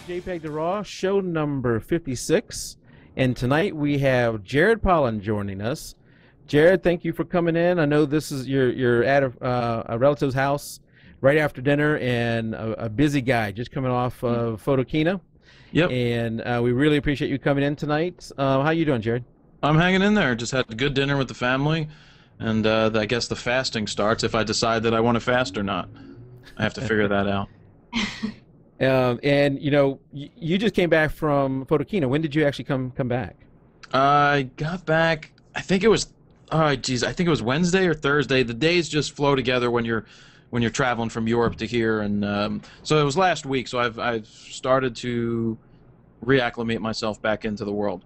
jpeg2RAW, show number 56. And tonight we have Jared Polin joining us. Jared, thank you for coming in. I know this is you're at a relative's house right after dinner, and a busy guy just coming off of Photokina. Yep. And we really appreciate you coming in tonight. How you doing, Jared? I'm hanging in there. Just had a good dinner with the family, and I guess the fasting starts if I decide that I want to fast or not. I have to figure that out. And you know, you just came back from Photokina. When did you actually come back? I got back, I think it was, I think it was Wednesday or Thursday. The days just flow together when you're traveling from Europe to here, and so it was last week. So I've started to reacclimate myself back into the world,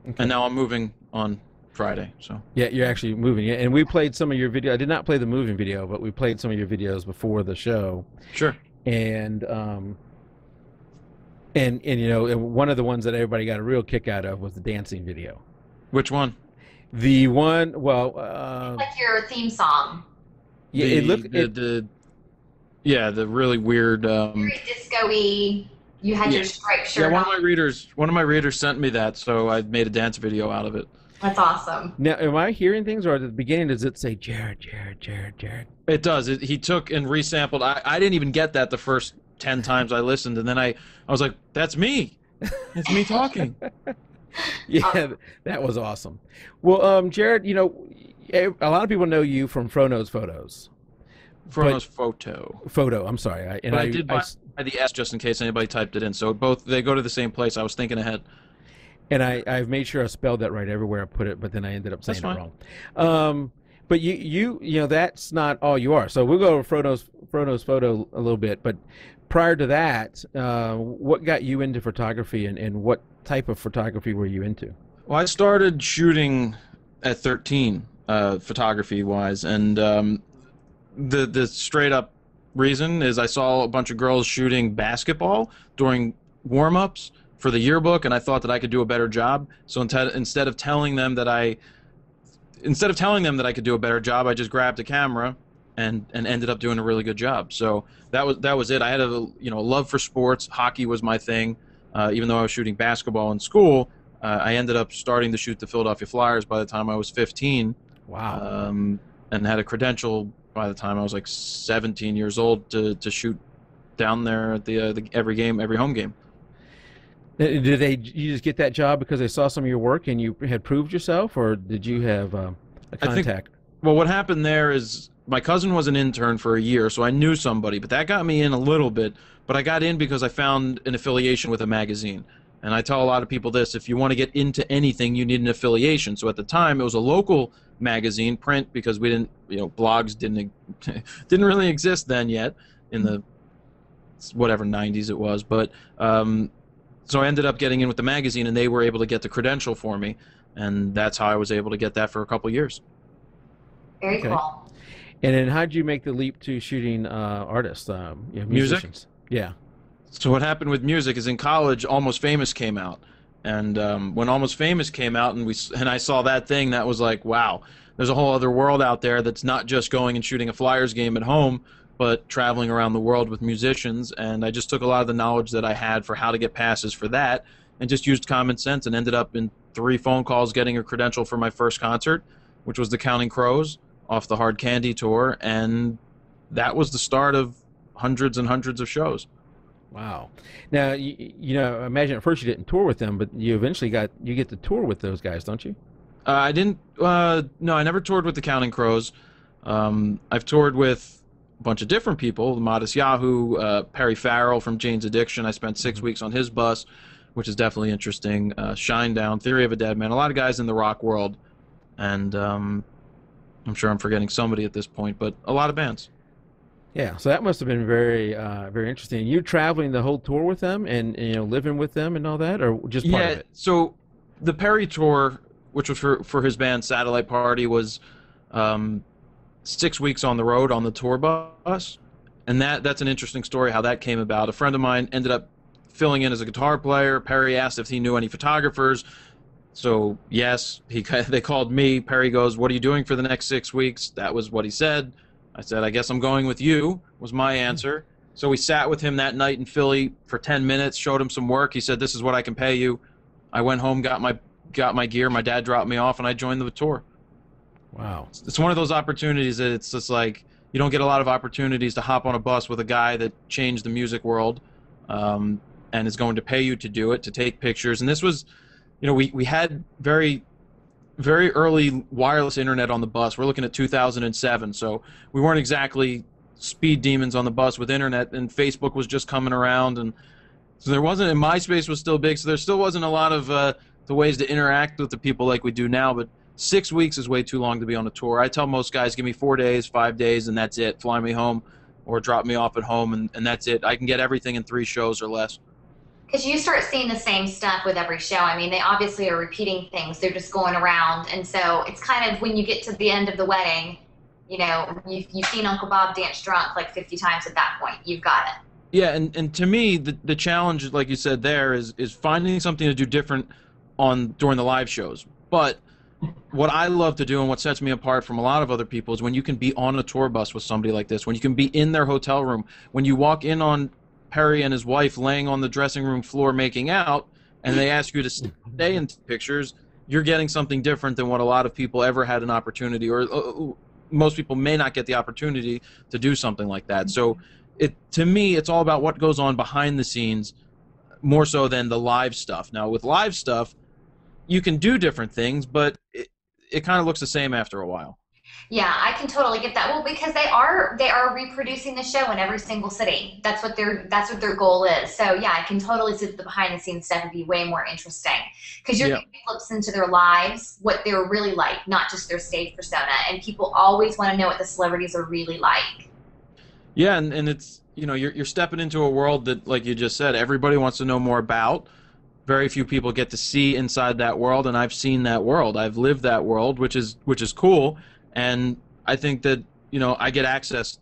okay. And now I'm moving on Friday. So yeah, you're actually moving. Yeah, and we played some of your video. I did not play the moving video, but we played some of your videos before the show. Sure. And you know, and one of the ones that everybody got a real kick out of was the dancing video. Which one? The one, well, like your theme song. Yeah, it looked the really weird, very disco-y. You had your striped shirt on. Yeah, one of my readers sent me that, so I made a dance video out of it. That's awesome. Now, am I hearing things, or at the beginning does it say Jared, Jared, Jared, Jared? It does. He took and resampled. I didn't even get that the first 10 times I listened, and then I was like, that's me. It's me talking. Yeah, that was awesome. Well, Jared, you know, a lot of people know you from FroKnowsPhotos. FroKnowsPhoto. I'm sorry. I did buy the S just in case anybody typed it in. So they go to the same place. I was thinking ahead. And I've made sure I spelled that right everywhere I put it, but then I ended up saying it wrong. But you know, that's not all you are. So we'll go over FroKnowsPhoto a little bit. But prior to that, what got you into photography, and what type of photography were you into? Well, I started shooting at 13, photography-wise, and the straight-up reason is I saw a bunch of girls shooting basketball during warm-ups for the yearbook, and I thought that I could do a better job. So instead of telling them that I could do a better job, I just grabbed a camera and ended up doing a really good job. So that was it. I had a love for sports. Hockey was my thing. Even though I was shooting basketball in school, I ended up starting to shoot the Philadelphia Flyers by the time I was 15. Wow. And had a credential by the time I was like 17 years old to shoot down there at the every home game. Did you just get that job because they saw some of your work and you had proved yourself, or did you have a contact? Well, what happened there is my cousin was an intern for a year, so I knew somebody, but that got me in a little bit. But I got in because I found an affiliation with a magazine. And I tell a lot of people this: if you want to get into anything, you need an affiliation. So at the time, it was a local magazine, print, because we didn't, blogs didn't really exist then yet in the whatever 90s it was. But so I ended up getting in with the magazine, and they were able to get the credential for me, and that's how I was able to get that for a couple years. Very cool. And then how did you make the leap to shooting artists, musicians? Music? Yeah. So what happened with music is in college, Almost Famous came out, and when Almost Famous came out, and I saw that thing, that was like, wow, there's a whole other world out there that's not just going and shooting a Flyers game at home, but traveling around the world with musicians. And I just took a lot of the knowledge that I had for how to get passes for that and just used common sense, and ended up in 3 phone calls getting a credential for my first concert, which was the Counting Crows off the Hard Candy tour, and that was the start of hundreds and hundreds of shows. Wow. Now, you know, I imagine at first you didn't tour with them, but you eventually you get to tour with those guys, don't you? I didn't, no, I never toured with the Counting Crows. I've toured with a bunch of different people: Modest Yahoo, Perry Farrell from Jane's Addiction. I spent 6 weeks on his bus, which is definitely interesting. Shinedown, Theory of a Dead Man, a lot of guys in the rock world, and I'm sure I'm forgetting somebody at this point, but a lot of bands. Yeah, so that must have been very, very interesting. You traveling the whole tour with them, and living with them and all that, or just part of it? So the Perry tour, which was for his band Satellite Party, was 6 weeks on the road on the tour bus, and that's an interesting story how that came about. A friend of mine ended up filling in as a guitar player. Perry asked if he knew any photographers. So yes, they called me. Perry goes, "What are you doing for the next 6 weeks?" That was what he said. I said, "I guess I'm going with you," was my answer. So we sat with him that night in Philly for 10 minutes, showed him some work. He said, "This is what I can pay you." I went home, got my gear. My dad dropped me off, and I joined the tour. Wow. It's one of those opportunities that it's just like you don't get a lot of opportunities to hop on a bus with a guy that changed the music world, and is going to pay you to do it, to take pictures. And this was, you know, we had very early wireless internet on the bus. We're looking at 2007, so we weren't exactly speed demons on the bus with internet, and Facebook was just coming around, and so there wasn't, and MySpace was still big, so there still wasn't a lot of the ways to interact with the people like we do now. But 6 weeks is way too long to be on a tour. I tell most guys, give me 4 days, 5 days, and that's it. Fly me home or drop me off at home, and that's it. I can get everything in 3 shows or less. Because you start seeing the same stuff with every show. I mean, they obviously are repeating things. They're just going around. And so it's kind of when you get to the end of the wedding, you know, you've seen Uncle Bob dance drunk like 50 times at that point. You've got it. Yeah, and to me, the challenge, like you said there, is finding something to do different during the live shows. But what I love to do and what sets me apart from a lot of other people is when you can be on a tour bus with somebody like this, when you can be in their hotel room, when you walk in on Perry and his wife laying on the dressing room floor making out, and they ask you to stay in pictures, you're getting something different than what a lot of people ever had an opportunity, or most people may not get the opportunity to do something like that. So to me, it's all about what goes on behind the scenes more so than the live stuff. Now, with live stuff, you can do different things, but it kind of looks the same after a while. Yeah, I can totally get that. Well, because they are reproducing the show in every single city. That's what their goal is. So yeah, I can totally see that the behind the scenes stuff would be way more interesting because you're getting clips into their lives, what they're really like, not just their stage persona. And people always want to know what the celebrities are really like. Yeah, and it's, you know, you're stepping into a world that, like you just said, everybody wants to know more about. Very few people get to see inside that world, and I've seen that world. I've lived that world, which is cool. And I think that, you know, I get access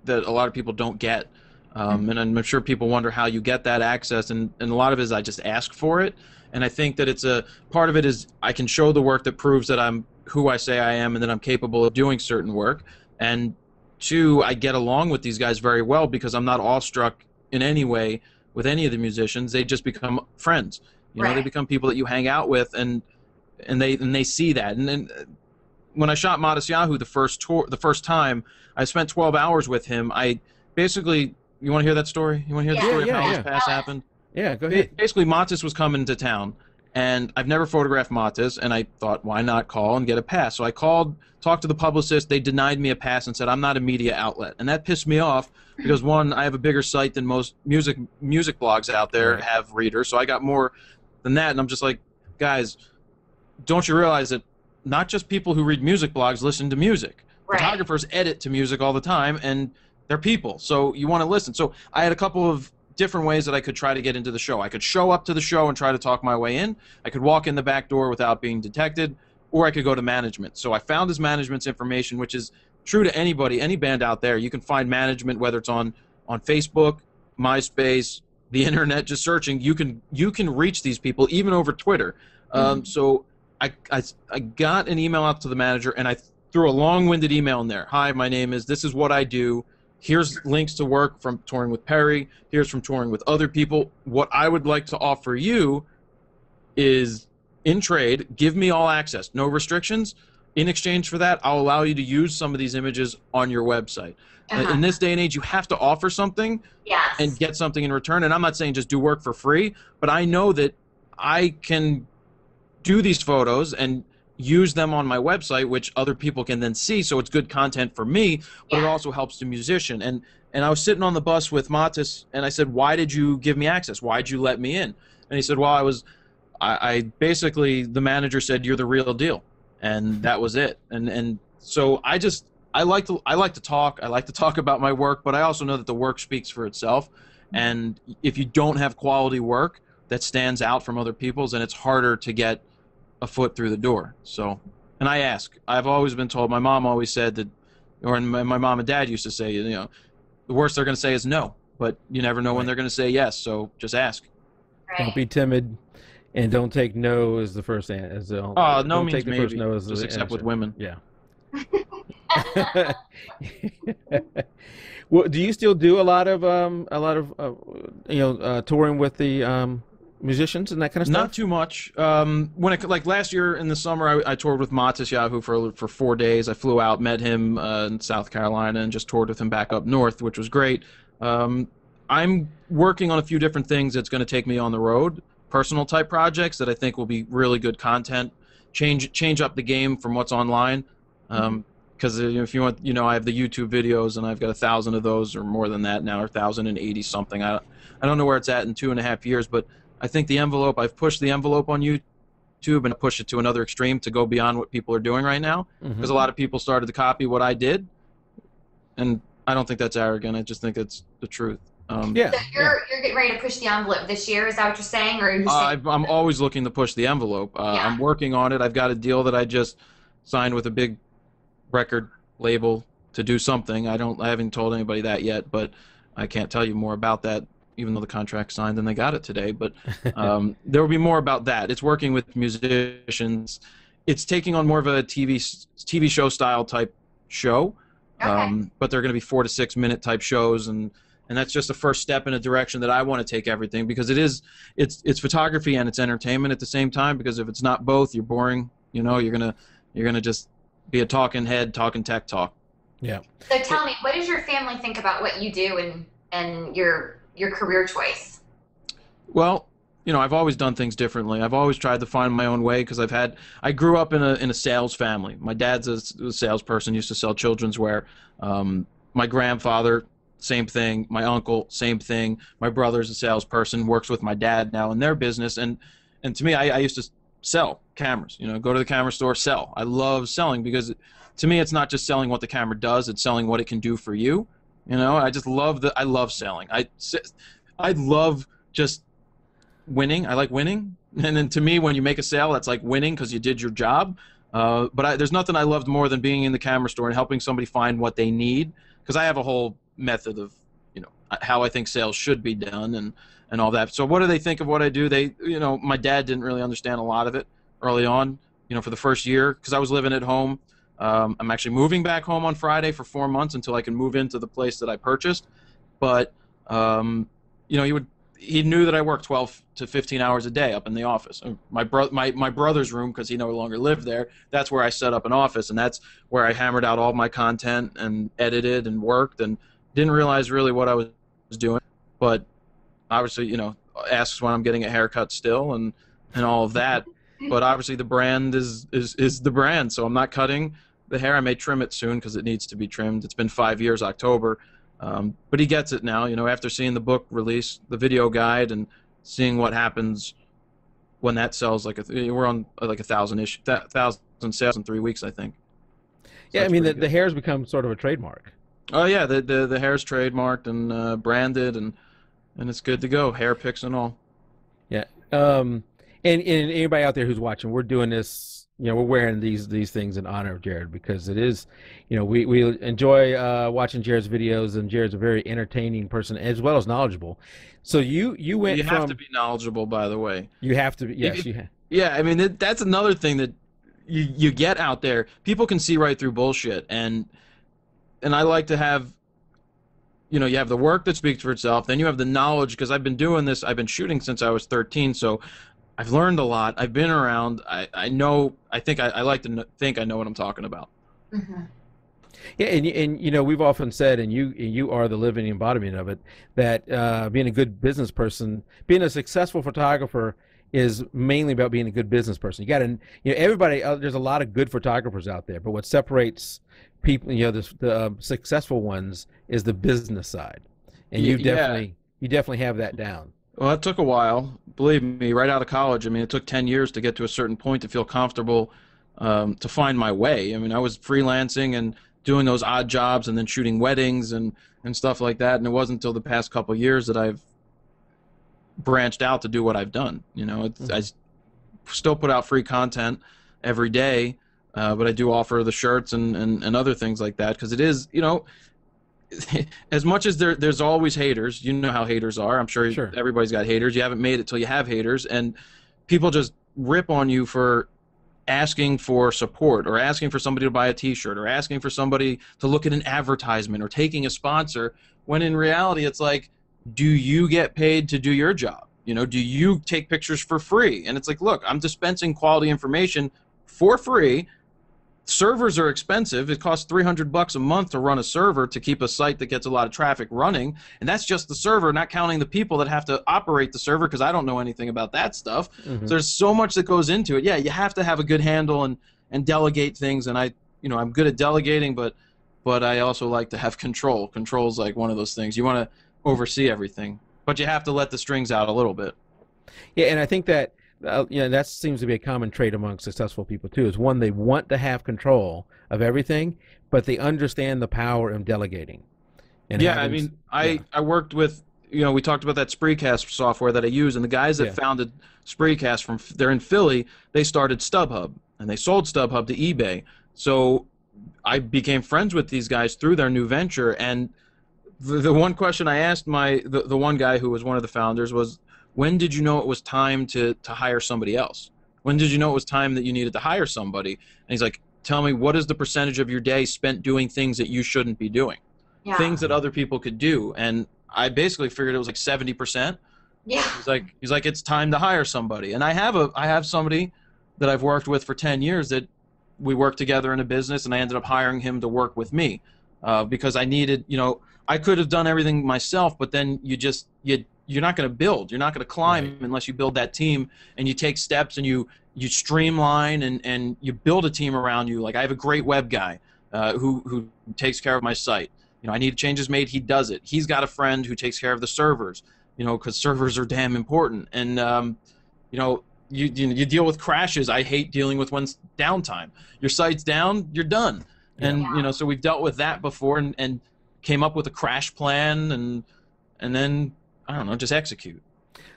that a lot of people don't get. And I'm sure people wonder how you get that access. And a lot of it is I just ask for it. And I think that it's a part of it is I can show the work that proves that I'm who I say I am and that I'm capable of doing certain work. And 2, I get along with these guys very well because I'm not awestruck in any way with any of the musicians. They just become friends. You know, they become people that you hang out with, and they see that. And when I shot Modest Yahoo the first time, I spent 12 hours with him. I basically, you want to hear that story? You want to hear the story of how this pass happened? Yeah, go ahead. Basically, Matis was coming to town, and I've never photographed Matis, and I thought, why not call and get a pass? So I called, talked to the publicist. They denied me a pass and said, I'm not a media outlet. And that pissed me off because, 1, I have a bigger site than most music blogs out there have readers, so I got more than that. And I'm just like, guys, don't you realize that not just people who read music blogs listen to music. Photographers edit to music all the time, and they're people, so you want to listen. So I had a couple of different ways that I could try to get into the show. I could show up to the show and try to talk my way in. I could walk in the back door without being detected, or I could go to management. So I found his management's information, which is true to anybody, any band out there. You can find management, whether it's on Facebook, MySpace, the internet, just searching. You can reach these people even over Twitter. So I got an email out to the manager, and I threw a long-winded email in there. Hi, my name is, this is what I do. Here's links to work from touring with Perry. Here's from touring with other people. What I would like to offer you is, in trade, give me all access, no restrictions. In exchange for that, I'll allow you to use some of these images on your website. In this day and age, you have to offer something and get something in return. And I'm not saying just do work for free, but I know that I can do these photos and use them on my website, which other people can then see, so it's good content for me, but it also helps the musician. And I was sitting on the bus with Matis, and I said, why did you give me access? Why did you let me in? And he said, well, I basically, the manager said, you're the real deal. And that was it. And so I like to talk. I like to talk about my work, but I also know that the work speaks for itself. And if you don't have quality work that stands out from other people's, then it's harder to get a foot through the door. So, and I ask. I've always been told, my mom always said that, or my mom and dad used to say, you know, the worst they're going to say is no, but you never know when they're going to say yes, so just ask. Don't be timid, and don't take no as the first answer. No means maybe, first no as just except answer. With women. Yeah. Well, do you still do a lot of touring with the musicians and that kind of Not stuff? too much. When it, like last year in the summer, I toured with Matis Yahoo for 4 days. I flew out, met him in South Carolina, and just toured with him back up north, which was great. I'm working on a few different things that's going to take me on the road, personal type projects that I think will be really good content, change up the game from what's online. Because if you want, I have the YouTube videos, and I've got 1,000 of those, or more than that now, or 1,080 something. I don't know where it's at in 2.5 years, but I think I've pushed the envelope on YouTube and pushed it to another extreme to go beyond what people are doing right now. Because a lot of people started to copy what I did, and I don't think that's arrogant. I just think it's the truth. Yeah. So you're getting ready to push the envelope this year. Is that what you're saying, or are you saying? I'm always looking to push the envelope. Yeah. I'm working on it. I've got a deal that I just signed with a big record label to do something. I haven't told anybody that yet, but I can't tell you more about that, even though the contract's signed and they got it today. But there will be more about that. It's working with musicians. It's taking on more of a TV show style type show. Okay. But they're going to be 4 to 6 minute type shows, and that's just the first step in a direction that I want to take everything, because it's photography and it's entertainment at the same time. Because if it's not both, you're boring. You're gonna just be a talking head, talking tech talk. Yeah. So tell me, what does your family think about what you do and your career choice? Well, I've always done things differently. I've always tried to find my own way, because I grew up in a sales family. My dad's a salesperson, used to sell children's wear. My grandfather, same thing. My uncle, same thing. My brother's a salesperson, works with my dad now in their business. And to me, I used to sell cameras. Go to the camera store, sell. I love selling, because to me, it's not just selling what the camera does; it's selling what it can do for you. I just love I love selling. I love just winning. I like winning, and then to me, when you make a sale, that's like winning, because you did your job. But there's nothing I loved more than being in the camera store and helping somebody find what they need, because I have a whole method of how I think sales should be done and all that. So what do they think of what I do? They my dad didn't really understand a lot of it early on, for the first year, because I was living at home. I'm actually moving back home on Friday for 4 months until I can move into the place that I purchased. But he knew that I worked 12 to 15 hours a day up in the office. My brother's room, because he no longer lived there, that's where I set up an office, and that's where I hammered out all my content and edited and worked, and didn't realize really what I was doing. But obviously, asks when I'm getting a haircut still, and all of that. But obviously the brand is the brand, so I'm not cutting the hair. I may trim it soon, because it needs to be trimmed. It's been 5 years October. But he gets it now, after seeing the book release, the video guide, and seeing what happens when that sells. We're on like 1,000 sales in 3 weeks, I think. So yeah, I mean, the hair's become sort of a trademark. Oh yeah, the hair's trademarked and branded, and it's good to go, hair picks and all. Yeah. And anybody out there who's watching, we're doing this. We're wearing these things in honor of Jared, because it is, we enjoy watching Jared's videos, and Jared's a very entertaining person as well as knowledgeable. So you went from. You have to be knowledgeable, by the way. You have to be. Yes, you have. Yeah, I mean that's another thing that you get out there. People can see right through bullshit, and I like to have. You have the work that speaks for itself. Then you have the knowledge, because I've been doing this. I've been shooting since I was 13, so I've learned a lot. I've been around. I know. I think I like to think I know what I'm talking about. Mm-hmm. Yeah, and we've often said, and you are the living embodiment of it, that being a good business person, being a successful photographer, is mainly about being a good business person. You got to, everybody. There's a lot of good photographers out there, but what separates people, the successful ones, is the business side, and you definitely have that down. Well, it took a while. Believe me, right out of college. I mean, it took 10 years to get to a certain point to feel comfortable, to find my way. I mean, I was freelancing and doing those odd jobs, and then shooting weddings and stuff like that. And it wasn't until the past couple of years that I've branched out to do what I've done. I still put out free content every day, but I do offer the shirts and other things like that, because it is, as much as there's always haters. You know how haters are. I'm sure everybody's got haters. You haven't made it till you have haters, and people just rip on you for asking for support or asking for somebody to buy a t-shirt or asking for somebody to look at an advertisement or taking a sponsor, when in reality it's like, do you get paid to do your job? You know, do you take pictures for free? And it's like, look, I'm dispensing quality information for free. Servers are expensive. It costs $300 a month to run a server to keep a site that gets a lot of traffic running, and that's just the server, not counting the people that have to operate the server, because I don't know anything about that stuff. So there's so much that goes into it. Yeah, you have to have a good handle and delegate things, and I'm good at delegating, but I also like to have control. Control's like one of those things. You want to oversee everything, but you have to let the strings out a little bit. Yeah, and I think that that seems to be a common trait among successful people too. Is one, they want to have control of everything, but they understand the power of delegating. And yeah, I mean, I worked with, we talked about that Spreecast software that I use, and the guys that founded Spreecast, they're in Philly. They started StubHub, and they sold StubHub to eBay. So I became friends with these guys through their new venture, and the one question I asked the one guy who was one of the founders was, when did you know it was time to hire somebody else? When did you know it was time that you needed to hire somebody? And he's like, tell me, what is the percentage of your day spent doing things that you shouldn't be doing? Yeah. Things that other people could do. And I basically figured it was like 70%. Yeah. He's like, it's time to hire somebody. And I have somebody that I've worked with for 10 years that we worked together in a business, and I ended up hiring him to work with me because I needed, I could have done everything myself, but then you're not going to build. You're not going to climb unless you build that team, and you take steps, and you streamline and you build a team around you. Like, I have a great web guy who takes care of my site. I need changes made, he does it. He's got a friend who takes care of the servers, because servers are damn important. And you deal with crashes. I hate dealing with when's downtime. Your site's down, you're done. And so we've dealt with that before and came up with a crash plan and then, I don't know, just execute.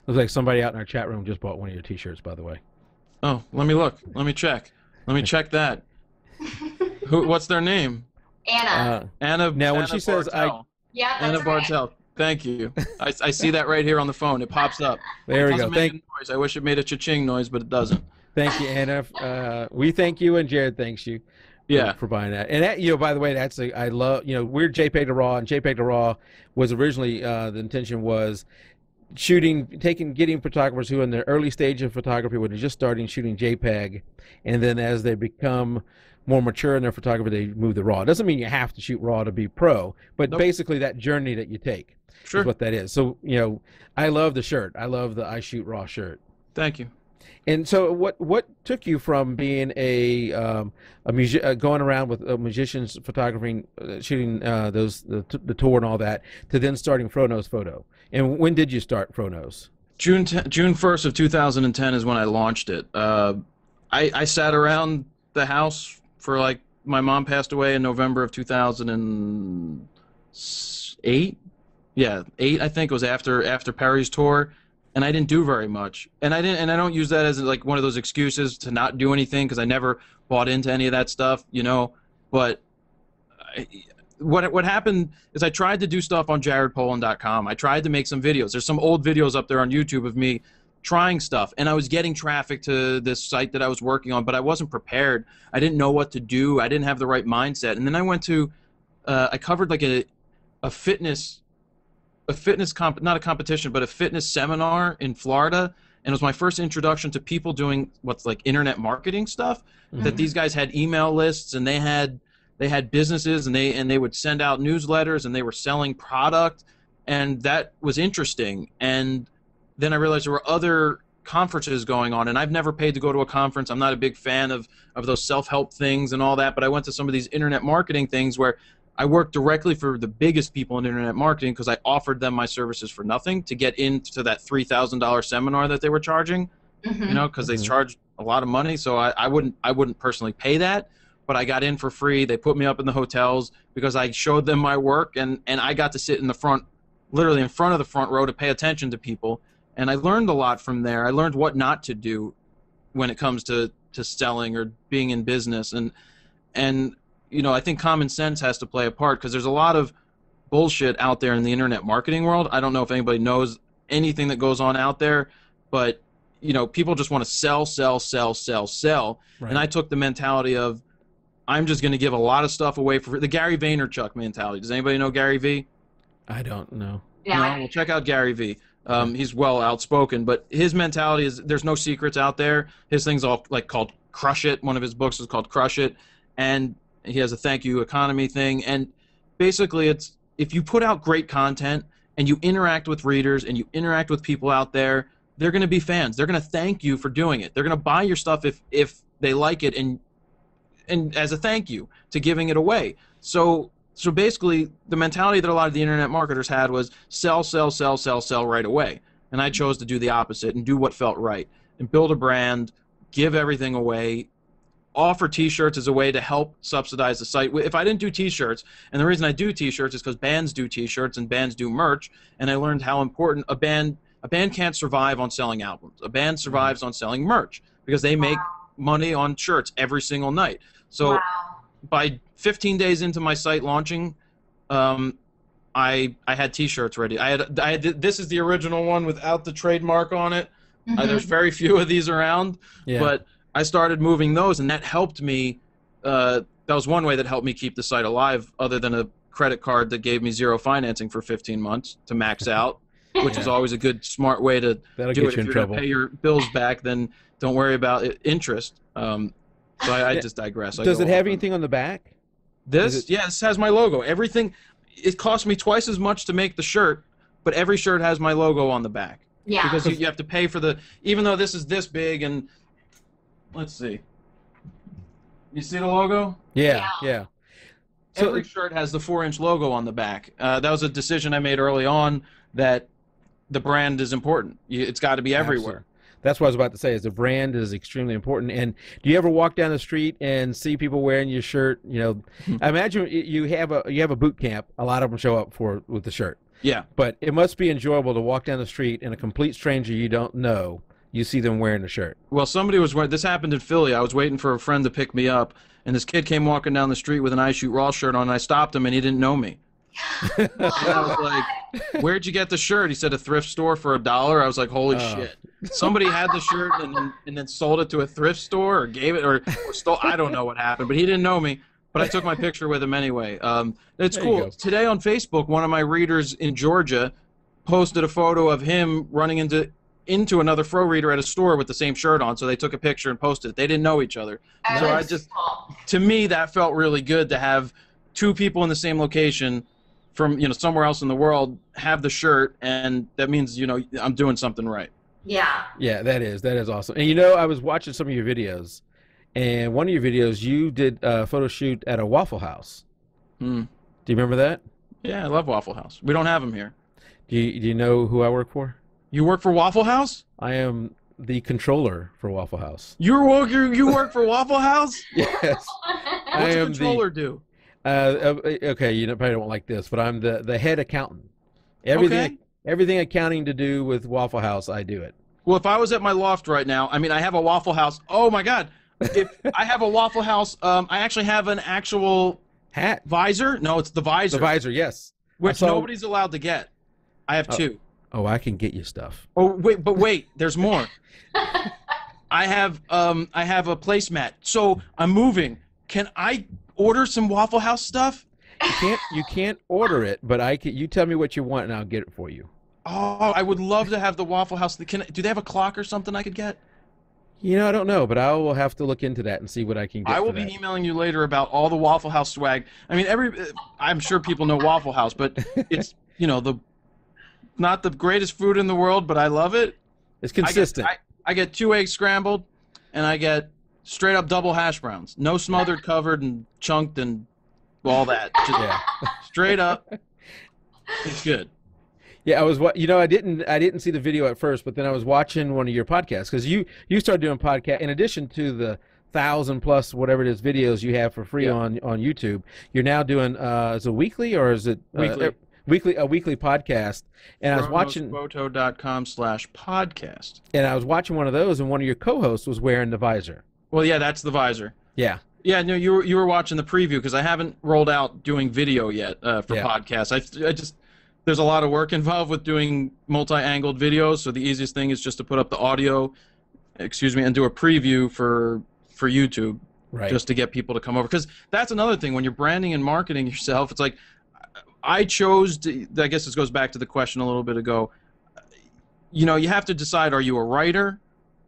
Looks like somebody out in our chat room just bought one of your t-shirts, by the way. Oh, let me look. Let me check. Let me check that. What's their name? Anna. Anna. Now, when Anna she says Bartel. Yeah, that's Anna right. Bartel. Thank you. I see that right here on the phone. It pops up. There we It go. doesn't make a noise. I wish it made a cha-ching noise, but it doesn't. Thank you, Anna. We thank you, and Jared thanks you. Yeah. For buying that. And that, by the way, I love, we're jpeg2RAW, and jpeg2RAW was originally, the intention was getting photographers who are in the early stage of photography, when they're just starting, shooting JPEG, and then as they become more mature in their photography, they move to RAW. It doesn't mean you have to shoot RAW to be pro, but basically that journey that you take is what that is. So, I love the shirt. I love the I Shoot RAW shirt. Thank you. And so, what took you from being going around with musicians, photographing, shooting the tour and all that, to then starting FroKnowsPhoto? And when did you start FroKnows? June 1st of 2010 is when I launched it. I sat around the house for my mom passed away in November of 2008. Yeah, 8 I think. It was after Perry's tour. And I didn't do very much, and I don't use that as one of those excuses to not do anything, because I never bought into any of that stuff, But what happened is I tried to do stuff on jaredpolin.com. I tried to make some videos. There's some old videos up there on YouTube of me trying stuff, and I was getting traffic to this site that I was working on, but I wasn't prepared. I didn't know what to do. I didn't have the right mindset. And then I went to, I covered a fitness not a competition, but a fitness seminar in Florida, and it was my first introduction to people doing what's internet marketing stuff. That these guys had email lists, and they had businesses, and they would send out newsletters, and they were selling product, and that was interesting. And then I realized there were other conferences going on, and I've never paid to go to a conference. I'm not a big fan of those self-help things and all that, but I went to some of these internet marketing things where I worked directly for the biggest people in internet marketing, because I offered them my services for nothing to get into that $3,000 seminar that they were charging, because they charged a lot of money. So I wouldn't personally pay that, but I got in for free. They put me up in the hotels because I showed them my work, and I got to sit in the front, literally in front of the front row, to pay attention to people. And I learned a lot from there. I learned what not to do when it comes to selling or being in business. And I think common sense has to play a part, because there's a lot of bullshit out there in the internet marketing world. I don't know if anybody knows anything that goes on out there, but you know, people just want to sell, sell, sell, sell, sell. Right. And I took the mentality of, I'm just going to give a lot of stuff away for the Gary Vaynerchuk mentality. Does anybody know Gary V? I don't know. Yeah. No, well, check out Gary V. He's well outspoken, but his mentality is there's no secrets out there. His thing's all like called Crush It. One of his books is called Crush It, and he has a thank you economy thing. And basically, it's if you put out great content and you interact with readers and you interact with people out there, they're going to be fans. They're going to thank you for doing it. They're going to buy your stuff if they like it and as a thank you to giving it away. So basically, the mentality that a lot of the internet marketers had was sell, sell, sell, sell, sell right away. And I chose to do the opposite and do what felt right and build a brand, give everything away, offer T-shirts as a way to help subsidize the site. If I didn't do T-shirts, and the reason I do T-shirts is because bands do T-shirts and bands do merch, and I learned how important a band can't survive on selling albums. A band survives on selling merch because they make money on shirts every single night. So by 15 days into my site launching, I had T-shirts ready. I had this is the original one without the trademark on it. There's very few of these around, but I started moving those, and that helped me. That was one way that helped me keep the site alive, other than a credit card that gave me zero financing for 15 months to max out, which is always a good, smart way to That'll do get it. you If in you're going trouble. to pay your bills back, then don't worry about interest. So I just digress. Does it have anything on the back? This has my logo. Everything. It cost me twice as much to make the shirt, but every shirt has my logo on the back. Yeah. Because you have to pay for even though this is this big, and let's see. You see the logo? Yeah. So Every shirt has the 4-inch logo on the back. That was a decision I made early on that the brand is important. It's got to be everywhere. Absolutely. That's what I was about to say. Is the brand is extremely important. And do you ever walk down the street and see people wearing your shirt? You know, I imagine you have a boot camp. A lot of them show up with the shirt. Yeah. But it must be enjoyable to walk down the street and a complete stranger you don't know, you see them wearing the shirt. Well, somebody was wearing. This happened in Philly. I was waiting for a friend to pick me up, and this kid came walking down the street with an I Shoot Raw shirt on, and I stopped him, and he didn't know me. And I was like, "Where'd you get the shirt?" He said, "A thrift store for $1." I was like, "Holy shit!" Somebody had the shirt and then sold it to a thrift store or gave it or stole. I don't know what happened, but he didn't know me. But I took my picture with him anyway. It's There you cool. go. Today on Facebook, one of my readers in Georgia posted a photo of him running into another Fro reader at a store with the same shirt on. So they took a picture and posted it. They didn't know each other. So I just, to me, that felt really good to have two people in the same location from somewhere else in the world have the shirt, and that means I'm doing something right. Yeah. Yeah, that is awesome. And I was watching some of your videos, and one of your videos you did a photo shoot at a Waffle House. Do you remember that? Yeah, I love Waffle House. We don't have them here. Do you know who I work for? You work for Waffle House? I am the controller for Waffle House. You work for Waffle House? Yes. What's a controller do? Okay, you probably don't like this, but I'm the head accountant. Everything accounting to do with Waffle House, I do it. Well, if I was at my loft right now, I mean, I have a Waffle House. Oh my God! If I have a Waffle House, I actually have an actual hat visor. No, it's the visor. The visor, yes. Which nobody's allowed to get. I have two. Oh, I can get you stuff. Oh wait, there's more. I have a placemat. So I'm moving. Can I order some Waffle House stuff? You can't order it, but I can. You tell me what you want, and I'll get it for you. Oh, I would love to have the Waffle House. Do they have a clock or something I could get? I don't know, but I will have to look into that and see what I can get. I will be emailing you later about all the Waffle House swag. I mean, I'm sure people know Waffle House, but it's not the greatest food in the world, but I love it. It's consistent. I get 2 eggs scrambled, and I get straight up double hash browns. No smothered, covered, and chunked, and all that. Just straight up. It's good. Yeah, I didn't see the video at first, but then I was watching one of your podcasts because you started doing podcast in addition to the 1,000+ whatever it is videos you have for free on YouTube. You're now doing is it weekly or is it weekly? A weekly podcast, and I was watching FroKnowsPhoto.com/podcast. And I was watching one of those, and one of your co-hosts was wearing the visor. Well, yeah, that's the visor. Yeah. Yeah, no, you were watching the preview because I haven't rolled out doing video yet for podcasts. I just there's a lot of work involved with doing multi-angled videos, so the easiest thing is just to put up the audio excuse me, and do a preview for YouTube, Right. just to get people to come over. Because that's another thing when you're branding and marketing yourself. It's like I chose to. I guess this goes back to the question a little bit ago. You know, you have to decide: are you a writer,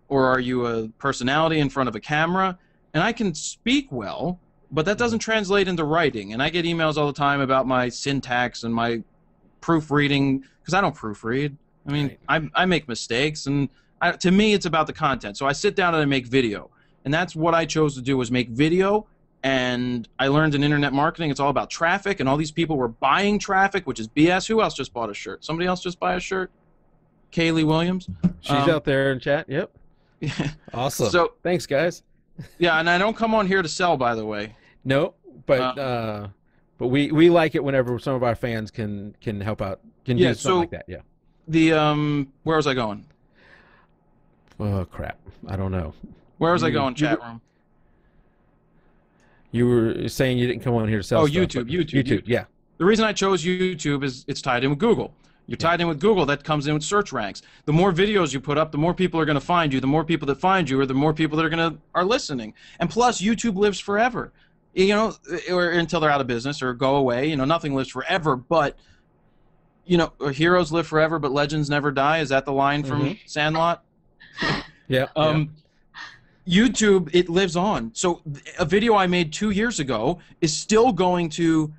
or are you a personality in front of a camera? And I can speak well, but that doesn't translate into writing. And I get emails all the time about my syntax and my proofreading, because I don't proofread. I mean, Right. I make mistakes, and to me, it's about the content. So I sit down and I make video, and that's what I chose to do, was make video. And I learned in internet marketing, it's all about traffic, and all these people were buying traffic, which is BS. Who else just bought a shirt? Somebody else just buy a shirt? Kaylee Williams. She's out there in chat. Yep. Yeah. Awesome. So thanks, guys. yeah, and I don't come on here to sell, by the way. No, but we like it whenever some of our fans can help out, can do something like that. Yeah. The where was I going? Oh crap! I don't know. Where was I going? Chat room. You were saying you didn't come on here to sell. Oh, stuff, YouTube. Yeah. The reason I chose YouTube is it's tied in with Google. You're tied in with Google. That comes in with search ranks. The more videos you put up, the more people are going to find you. The more people that find you, or the more people that are listening. And plus, YouTube lives forever. You know, or until they're out of business or go away. You know, nothing lives forever. But you know, heroes live forever, but legends never die. Is that the line from Sandlot? Yeah. YouTube, it lives on. So a video I made 2 years ago is still going to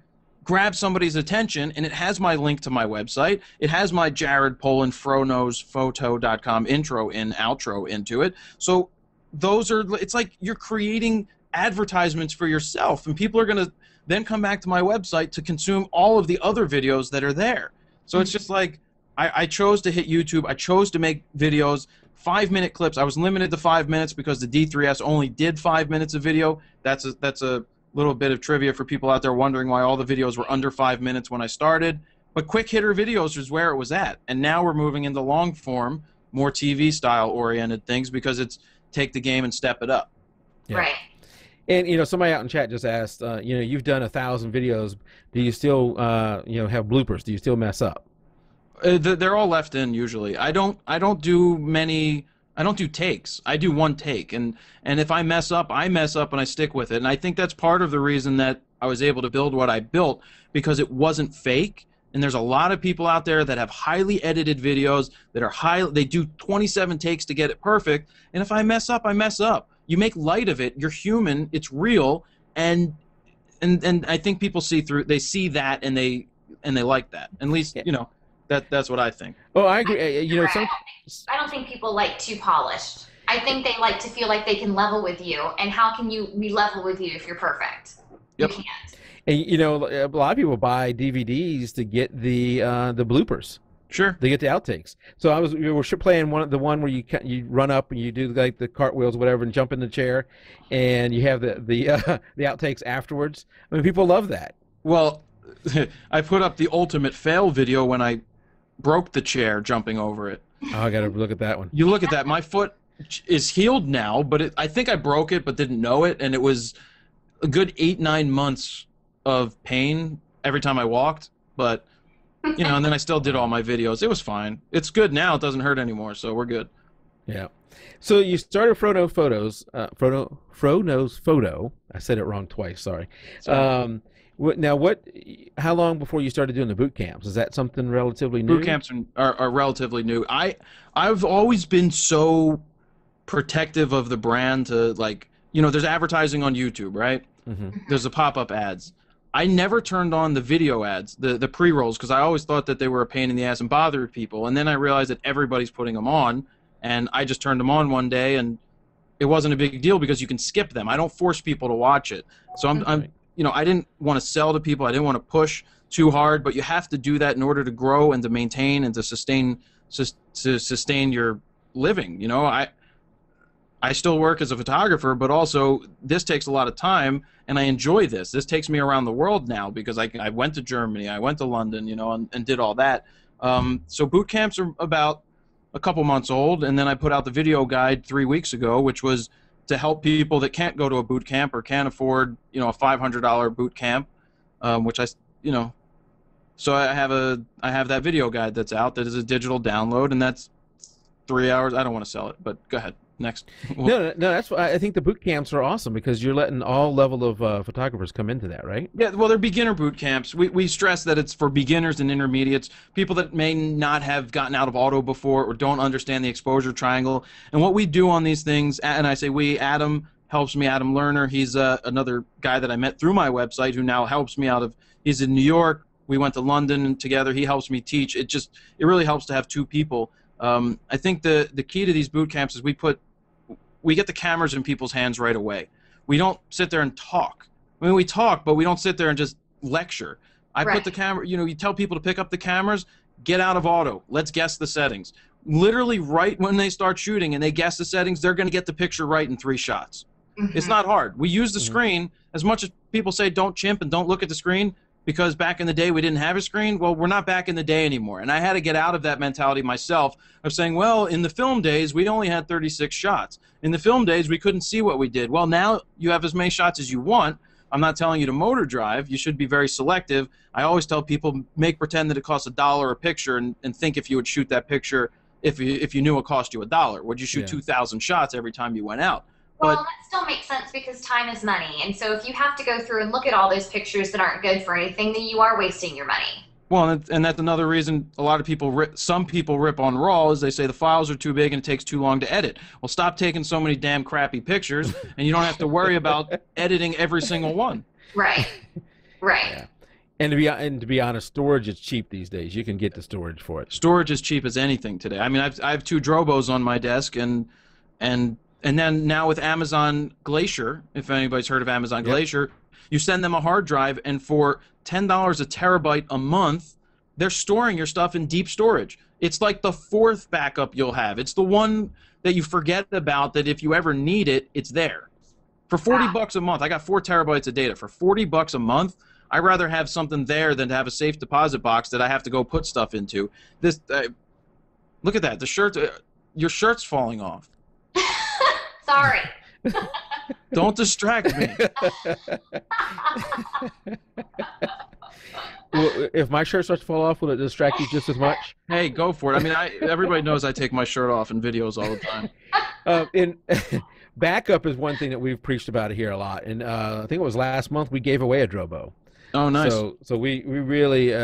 grab somebody's attention, and it has my link to my website. It has my Jared Polin FroKnowsPhoto.com intro and outro into it. So those are, it's like you're creating advertisements for yourself, and people are going to then come back to my website to consume all of the other videos that are there. So it's just like I chose to hit YouTube. I chose to make videos, 5-minute clips. I was limited to 5 minutes because the D3S only did 5 minutes of video. That's a little bit of trivia for people out there wondering why all the videos were under 5 minutes when I started. But quick hitter videos is where it was at. And now we're moving into long form, more TV style oriented things, because it's take the game and step it up. Yeah. Right. And you know, somebody out in chat just asked, you know, you've done 1,000 videos. Do you still, you know, have bloopers? Do you still mess up? They're all left in usually. I don't do many. I don't do takes. I do one take, and if I mess up, I mess up, and I stick with it. And I think that's part of the reason that I was able to build what I built, because it wasn't fake. And there's a lot of people out there that have highly edited videos that are they do 27 takes to get it perfect. And if I mess up, I mess up. You make light of it. You're human. It's real. And I think people see that, and they like that. At least, you know, that's what I think. Oh, I agree. You know, I don't think people like too polished. I think they like to feel like they can level with you. And how can you be level with you if you're perfect? Yep. You can't. And you know, a lot of people buy DVDs to get the bloopers. Sure. They get the outtakes. So we were playing the one where you run up and you do like the cartwheels, whatever, and jump in the chair, and you have the outtakes afterwards. I mean, people love that. Well, I put up the ultimate fail video when I broke the chair jumping over it. Oh, I gotta look at that one. You look at that. My foot is healed now, but I think I broke it but didn't know it, and it was a good 8-9 months of pain every time I walked. But you know, and then I still did all my videos. It was fine. It's good now. It doesn't hurt anymore, so we're good. Yeah. So you started FroKnowsPhoto. I said it wrong twice. Sorry. Now, how long before you started doing the boot camps? Is that something relatively new? Boot camps are relatively new. I've always been so protective of the brand to, like, you know, there's advertising on YouTube, right? There's the pop-up ads. I never turned on the video ads, the pre-rolls, because I always thought that they were a pain in the ass and bothered people. And then I realized that everybody's putting them on, and I just turned them on one day, and it wasn't a big deal because you can skip them. I don't force people to watch it. So I'm you know, I didn't want to sell to people. I didn't want to push too hard, but you have to do that in order to grow and to maintain and to sustain your living. You know, I still work as a photographer, but also this takes a lot of time, and I enjoy this. This takes me around the world now because I went to Germany, I went to London, you know, and did all that. So boot camps are about a couple months old, and then I put out the video guide 3 weeks ago, which was to help people that can't go to a boot camp or can't afford, you know, a $500 boot camp, which you know, so I have that video guide that's out that is a digital download, and that's 3 hours. I don't want to sell it, but go ahead. Next. No, that's why I think the boot camps are awesome because you're letting all level of photographers come into that, right? Yeah, well, they're beginner boot camps. We stress that it's for beginners and intermediates, people that may not have gotten out of auto before or don't understand the exposure triangle. And what we do on these things, and I say we, Adam helps me, Adam Lerner. He's another guy that I met through my website who now helps me out of, he's in New York. We went to London together. He helps me teach. It really helps to have two people. I think the key to these boot camps is we get the cameras in people's hands right away. We don't sit there and talk. I mean, we talk, but we don't sit there and just lecture. I put the camera, you tell people to pick up the cameras, get out of auto, let's guess the settings. Literally right when they start shooting and they guess the settings, they're going to get the picture right in 3 shots. It's not hard. We use the screen. As much as people say don't chimp and don't look at the screen, because back in the day we didn't have a screen. Well, we're not back in the day anymore. And I had to get out of that mentality myself of saying, well, in the film days, we only had 36 shots. In the film days, we couldn't see what we did. Well, now you have as many shots as you want. I'm not telling you to motor drive. You should be very selective. I always tell people, pretend that it costs $1 a picture and think if you would shoot that picture, if you knew it cost you $1. Would you shoot 2,000 shots every time you went out? Well, that still makes sense because time is money. And so if you have to go through and look at all those pictures that aren't good for anything, then you are wasting your money. Well, and that's another reason a lot of people, some people rip on RAW is they say the files are too big and it takes too long to edit. Well, stop taking so many damn crappy pictures and you don't have to worry about editing every single one. Right. Right. Yeah. And to be honest, storage is cheap these days. You can get the storage for it. Storage is cheap as anything today. I mean, I have 2 Drobos on my desk and then now with Amazon Glacier, if anybody's heard of Amazon Glacier, you send them a hard drive, and for $10 a terabyte a month, they're storing your stuff in deep storage. It's like the 4th backup you'll have. It's the one that you forget about that if you ever need it, it's there. For $40 a month, I got 4 terabytes of data. For $40 a month, I'd rather have something there than to have a safe deposit box that I have to go put stuff into. This, look at that. The shirt, your shirt's falling off. Sorry. Don't distract me. Well, if my shirt starts to fall off, will it distract you just as much? Hey, go for it. I mean, everybody knows I take my shirt off in videos all the time. Backup is one thing that we've preached about here a lot, and I think it was last month we gave away a Drobo. Oh, nice. So we really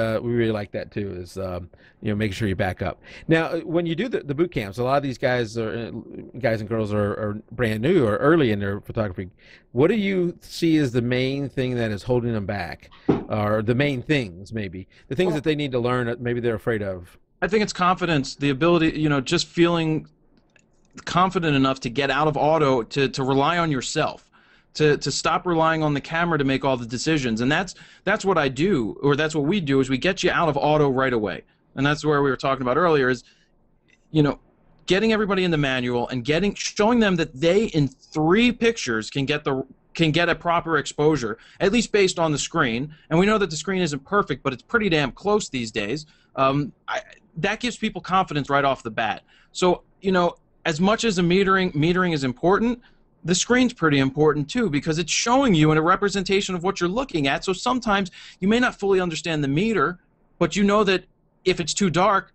like that too. Is making sure you back up. Now, when you do the boot camps, a lot of these guys and girls are brand new or early in their photography. What do you see as the main thing that is holding them back, or the main things maybe the things that they need to learn that maybe they're afraid of? I think it's confidence, the ability, just feeling confident enough to get out of auto, to rely on yourself. To stop relying on the camera to make all the decisions. And that's what I do, or that's what we do, is we get you out of auto right away. And that's where we were talking about earlier is, getting everybody in the manual and showing them that they in 3 pictures can get a proper exposure, at least based on the screen. And we know that the screen isn't perfect, but it's pretty damn close these days. That gives people confidence right off the bat. So, as much as metering is important, the screen's pretty important too, because it's showing you in a representation of what you're looking at. So sometimes you may not fully understand the meter, but you know that if it's too dark,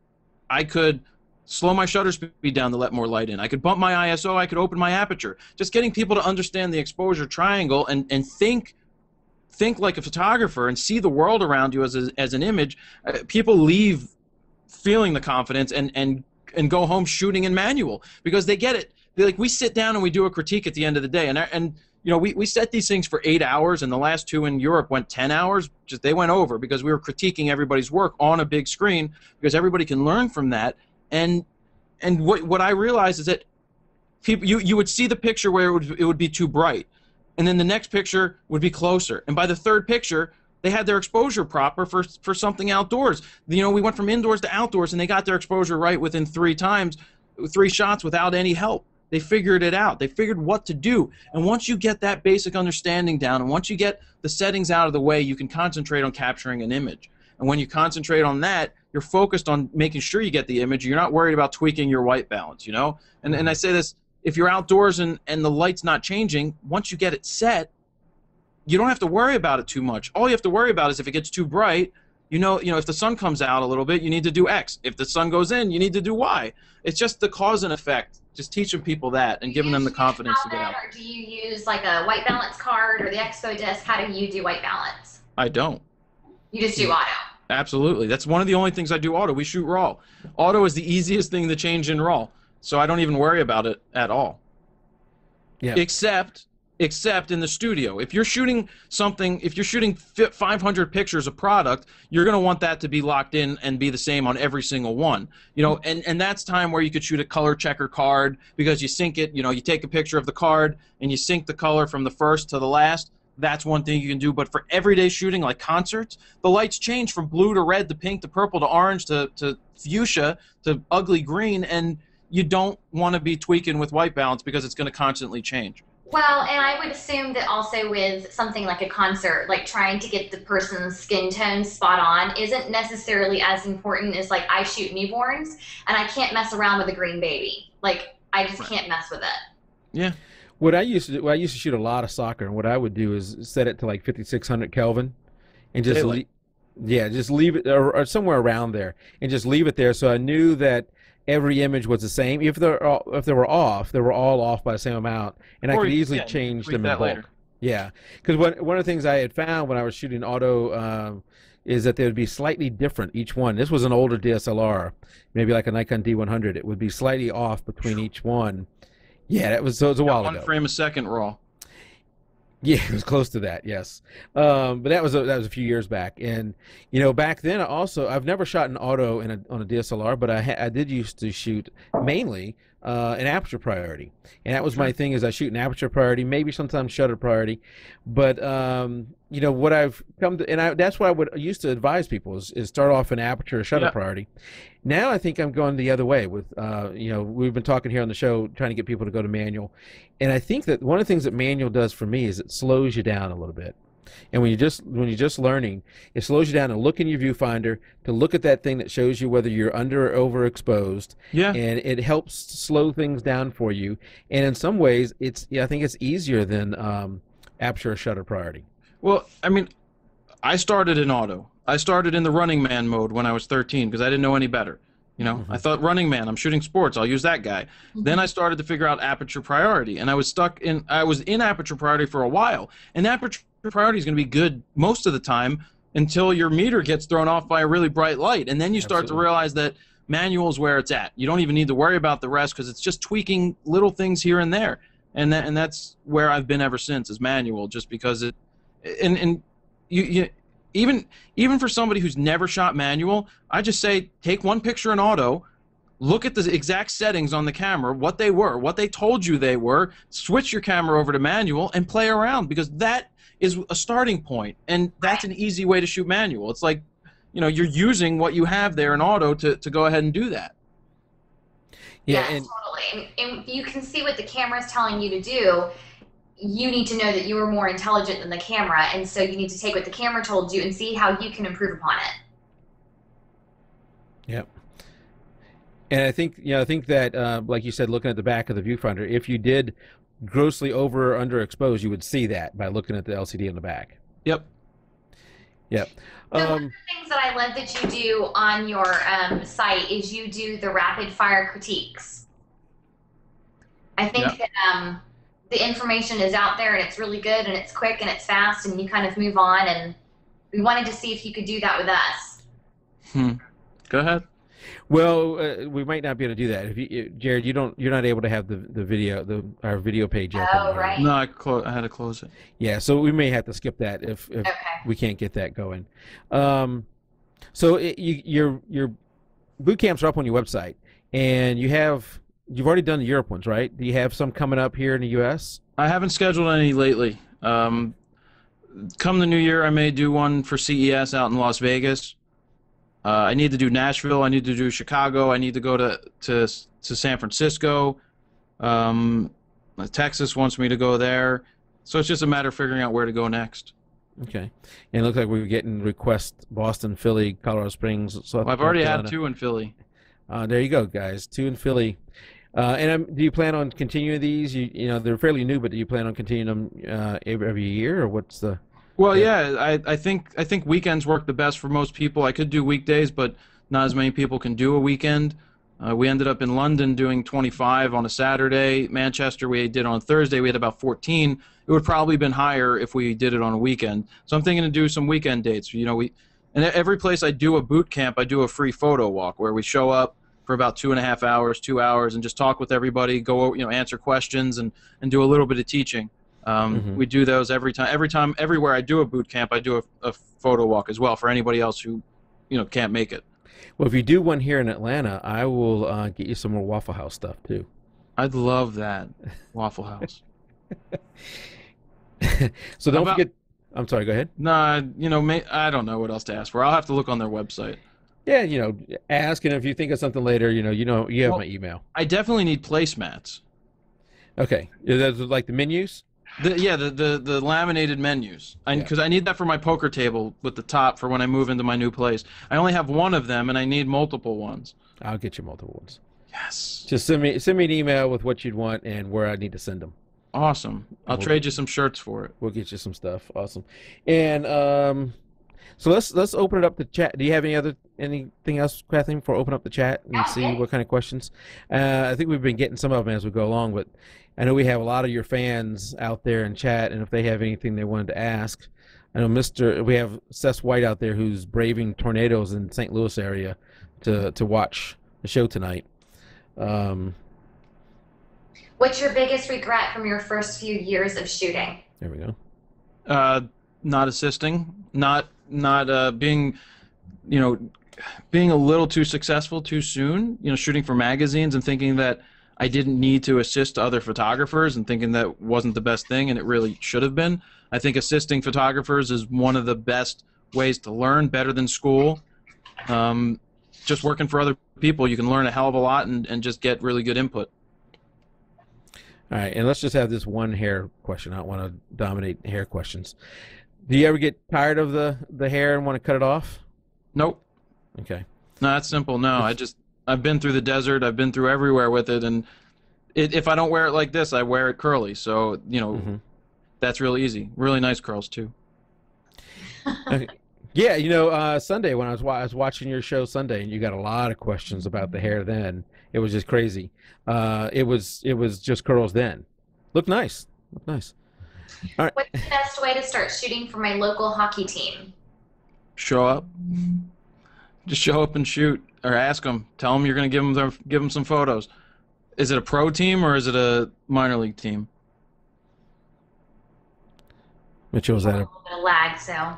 I could slow my shutter speed down to let more light in. I could bump my ISO, I could open my aperture. Just getting people to understand the exposure triangle and think like a photographer and see the world around you as an image. People leave feeling the confidence and go home shooting in manual because they get it. We sit down and we do a critique at the end of the day, and we set these things for 8 hours, and the last 2 in Europe went 10 hours. They went over because we were critiquing everybody's work on a big screen because everybody can learn from that. And what I realized is that people you would see the picture where it would be too bright, and then the next picture would be closer, and by the 3rd picture they had their exposure proper for something outdoors. We went from indoors to outdoors, and they got their exposure right within 3 shots without any help. They figured it out. They figured what to do. And once you get that basic understanding down, and once you get the settings out of the way, you can concentrate on capturing an image. And when you concentrate on that, you're focused on making sure you get the image. You're not worried about tweaking your white balance, And I say this, if you're outdoors and the light's not changing, once you get it set, you don't have to worry about it too much. All you have to worry about is if it gets too bright, if the sun comes out a little bit, you need to do X. If the sun goes in, you need to do Y. It's just the cause and effect. Just teaching people that and giving them the confidence to get out. Or do you use like a white balance card or the Expo disc? How do you do white balance? I don't. You just do auto. Absolutely. That's one of the only things I do auto. We shoot RAW. Auto is the easiest thing to change in RAW, so I don't even worry about it at all. Yeah. Except in the studio. If you're shooting something, if you're shooting 500 pictures of product, you're going to want that to be locked in and be the same on every single one. And that's time where you could shoot a color checker card because you sync it. You take a picture of the card and you sync the color from the first to the last. That's one thing you can do. But for everyday shooting like concerts, the lights change from blue to red to pink to purple to orange to fuchsia to ugly green, and you don't want to be tweaking with white balance because it's going to constantly change. Well, and I would assume that also with something like a concert, like trying to get the person's skin tone spot on isn't necessarily as important as like I shoot newborns and I can't mess around with a green baby. Like I just can't mess with it. Yeah. What I used to do, I used to shoot a lot of soccer, and what I would do is set it to like 5600 Kelvin and just just leave it or somewhere around there and just leave it there so I knew that every image was the same. If they were off, they were all off by the same amount, and I could easily change them in bulk. Later. Yeah, because one of the things I had found when I was shooting auto is that they would be slightly different each one. This was an older DSLR, maybe like a Nikon D100. It would be slightly off between each one. Yeah, it was a while ago. 1 frame a second RAW. Yeah, it was close to that, yes. But that was a few years back, and back then I've never shot an auto on a DSLR, but I did used to shoot mainly an aperture priority, and that was my thing. Is I shoot an aperture priority, maybe sometimes shutter priority, but what I've come to, and that's what I used to advise people is start off an aperture or shutter priority. Now I think I'm going the other way with we've been talking here on the show trying to get people to go to manual, and I think that one of the things that manual does for me is it slows you down a little bit. And when you're just learning, it slows you down to look in your viewfinder, to look at that thing that shows you whether you're under or overexposed. Yeah. And it helps slow things down for you. And in some ways, I think it's easier than aperture or shutter priority. Well, I mean, I started in auto. I started in the running man mode when I was 13 because I didn't know any better. I thought running man, I'm shooting sports, I'll use that guy. Then I started to figure out aperture priority, and I was in aperture priority for a while. And aperture priority is going to be good most of the time until your meter gets thrown off by a really bright light, and then you start to realize that manual is where it's at. You don't even need to worry about the rest because it's just tweaking little things here and there, and that's where I've been ever since is manual, just because even for somebody who's never shot manual, I just say take one picture in auto, look at the exact settings on the camera, what they told you they were, switch your camera over to manual and play around, because that is a starting point, and that's an easy way to shoot manual. It's like, you're using what you have there in auto to go ahead and do that. Yeah, totally. And you can see what the camera is telling you to do. You need to know that you are more intelligent than the camera, and so you need to take what the camera told you and see how you can improve upon it. Yep. And I think that like you said, looking at the back of the viewfinder, if you did grossly over or underexposed, you would see that by looking at the LCD in the back. Yep. Yep. So one of the things that I love that you do on your site is you do the rapid fire critiques. I think that the information is out there and it's really good and it's quick and it's fast and you kind of move on, and we wanted to see if you could do that with us. Go ahead. Well, we might not be able to do that. If you, Jared, you're not able to have the video, our video page open. Oh, right. No, I had to close it. Yeah, so we may have to skip that if we can't get that going. So your boot camps are up on your website, and you've already done the Europe ones, right? Do you have some coming up here in the U.S.? I haven't scheduled any lately. Come the new year, I may do one for CES out in Las Vegas. I need to do Nashville. I need to do Chicago. I need to go to San Francisco. Texas wants me to go there. So it's just a matter of figuring out where to go next. Okay. And it looks like we're getting requests Boston, Philly, Colorado Springs. Well, I've already had 2 in Philly. There you go, guys. 2 in Philly. And do you plan on continuing these? They're fairly new, but do you plan on continuing them every year, or what's the? Well, yeah, I think weekends work the best for most people. I could do weekdays, but not as many people can do a weekend. We ended up in London doing 25 on a Saturday. Manchester we did on Thursday. We had about 14. It would probably been higher if we did it on a weekend. So I'm thinking to do some weekend dates. You know, and every place I do a boot camp, I do a free photo walk where we show up for about 2.5 hours, 2 hours, and just talk with everybody, go, answer questions and do a little bit of teaching. We do those every time, everywhere I do a boot camp, I do a photo walk as well for anybody else who, can't make it. Well, if you do one here in Atlanta, I will get you some more Waffle House stuff too. I'd love that. Waffle House. So don't forget. I'm sorry. Go ahead. Nah, I don't know what else to ask for. I'll have to look on their website. Yeah, ask, and if you think of something later, you have my email. I definitely need placemats. Okay, those are like the menus. The laminated menus. Because I need that for my poker table with the top for when I move into my new place. I only have one of them, and I need multiple ones. I'll get you multiple ones. Yes. Just send me an email with what you'd want and where I need to send them. Awesome. I'll trade you some shirts for it. We'll get you some stuff. Awesome. And so let's open it up to chat. Do you have anything else, Kathleen, before open up the chat and see what kind of questions? I think we've been getting some of them as we go along, but I know we have a lot of your fans out there in chat, and if they have anything they wanted to ask, I know we have Seth White out there who's braving tornadoes in St. Louis area to watch the show tonight. What's your biggest regret from your first few years of shooting? There we go. Not assisting, not being, being a little too successful too soon. Shooting for magazines and thinking that I didn't need to assist other photographers and thinking that wasn't the best thing, and it really should have been. I think assisting photographers is one of the best ways to learn, better than school. Just working for other people, you can learn a hell of a lot and just get really good input. All right, and let's just have this one hair question. I don't want to dominate hair questions. Do you ever get tired of the hair and want to cut it off? Nope. Okay. No, that's simple. No, I've been through the desert. I've been through everywhere with it, and if I don't wear it like this, I wear it curly. So that's real easy. Really nice curls too. Okay. Yeah, Sunday when I was watching your show Sunday, and you got a lot of questions about the hair. Then it was just crazy. It was just curls then. Looked nice. Looked nice. All right. What's the best way to start shooting for my local hockey team? Show up. Just show up and shoot, or ask them. Tell them you're going to give them some photos. Is it a pro team or is it a minor league team? Mitchell, is that a little bit of lag? So.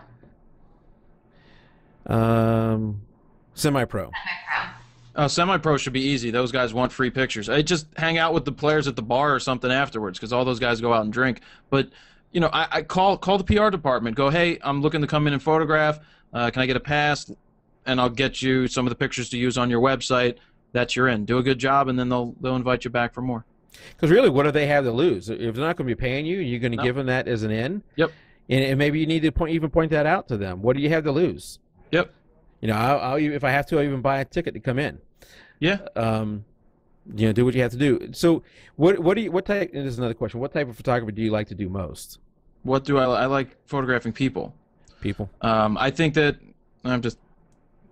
Semi-pro. Semi-pro. Semi-pro should be easy. Those guys want free pictures. I just hang out with the players at the bar or something afterwards because all those guys go out and drink. But I call the PR department. Go, hey, I'm looking to come in and photograph. Can I get a pass? And I'll get you some of the pictures to use on your website. That's your in. Do a good job, and then they'll invite you back for more. Because really, what do they have to lose? If they're not going to be paying you, you're going to give them that as an in. Yep. And maybe you need to point that out to them. What do you have to lose? Yep. I'll if I have to, I'll even buy a ticket to come in. Yeah. Do what you have to do. So, what type? This is another question. What type of photography do you like to do most? What do I like? Photographing people. People. I think that I'm just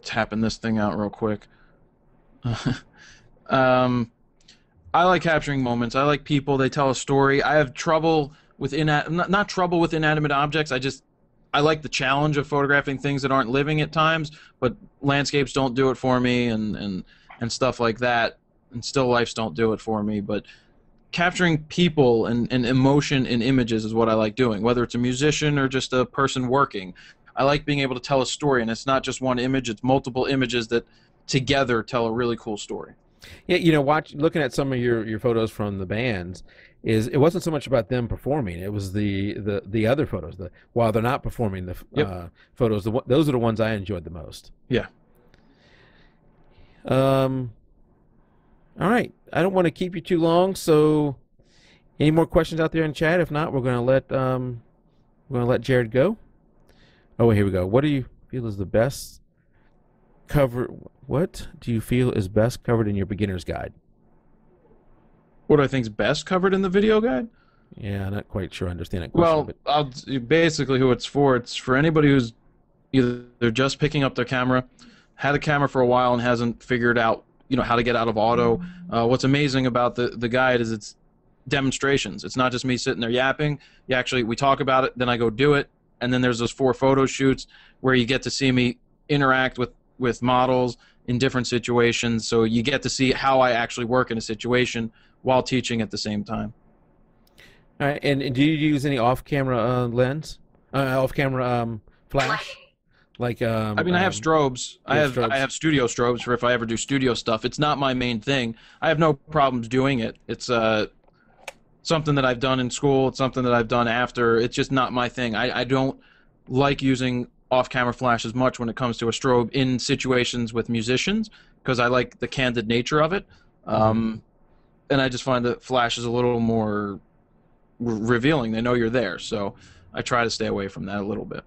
tapping this thing out real quick. I like capturing moments. I like people. They tell a story. I have trouble with not trouble with inanimate objects. I like the challenge of photographing things that aren't living at times, but landscapes don't do it for me, and stuff like that, and still lifes don't do it for me. But capturing people and emotion in images is what I like doing, whether it's a musician or just a person working. I like being able to tell a story, and it's not just one image, it's multiple images that together tell a really cool story. Yeah, looking at some of your photos from the bands, it wasn't so much about them performing. It was the other photos. While they're not performing, the photos. Those are the ones I enjoyed the most. Yeah. All right. I don't want to keep you too long. So, any more questions out there in chat? If not, we're going to let Jared go. Oh, here we go. What do you feel is the best cover? What do you feel is best covered in your beginner's guide? What do I think is best covered in the video guide? Yeah, I'm not quite sure I understand that question. Well, basically who it's for anybody who's either just picking up their camera, had a camera for a while and hasn't figured out, how to get out of auto. What's amazing about the guide is it's demonstrations. It's not just me sitting there yapping. We talk about it, then I go do it, and then there's those 4 photo shoots where you get to see me interact with models in different situations, so you get to see how I actually work in a situation while teaching at the same time. All right, and do you use any off-camera lens, off-camera flash? Like I mean, I have strobes. I have studio strobes for if I ever do studio stuff. It's not my main thing. I have no problems doing it. It's something that I've done in school. It's something that I've done after. It's just not my thing. I don't like using off-camera flash as much when it comes to a strobe in situations with musicians, because I like the candid nature of it. And I just find that flash is a little more revealing. They know you're there, so I try to stay away from that a little bit.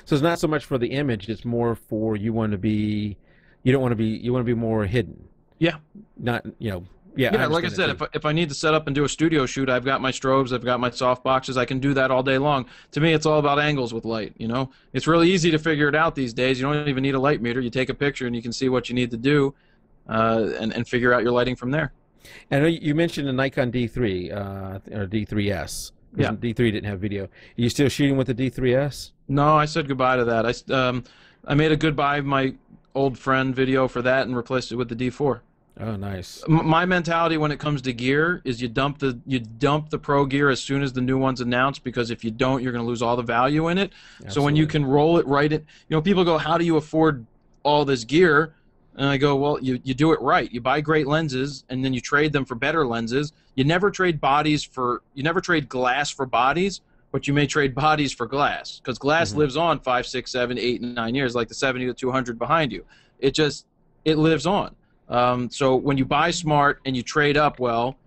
So it's not so much for the image; it's more for you want to be more hidden. Yeah. Not Yeah. Yeah, like I said, if I need to set up and do a studio shoot, I've got my strobes, I've got my soft boxes, I can do that all day long. To me, it's all about angles with light. It's really easy to figure it out these days. You don't even need a light meter. You take a picture and you can see what you need to do, and figure out your lighting from there. I know you mentioned the Nikon D3 or D3S. Yeah. D3 didn't have video. Are you still shooting with the D3S? No, I said goodbye to that. I made a goodbye my old friend video for that and replaced it with the D4. Oh, nice. My mentality when it comes to gear is you dump the pro gear as soon as the new one's announced, because if you don't, you're going to lose all the value in it. Absolutely. So when you can roll it right in, people go, how do you afford all this gear? And I go, well, you do it right. You buy great lenses, and then you trade them for better lenses. You never trade glass for bodies, but you may trade bodies for glass, because glass lives on 5, 6, 7, 8, and 9 years, like the 70 to 200 behind you. It lives on. So when you buy smart and you trade up well,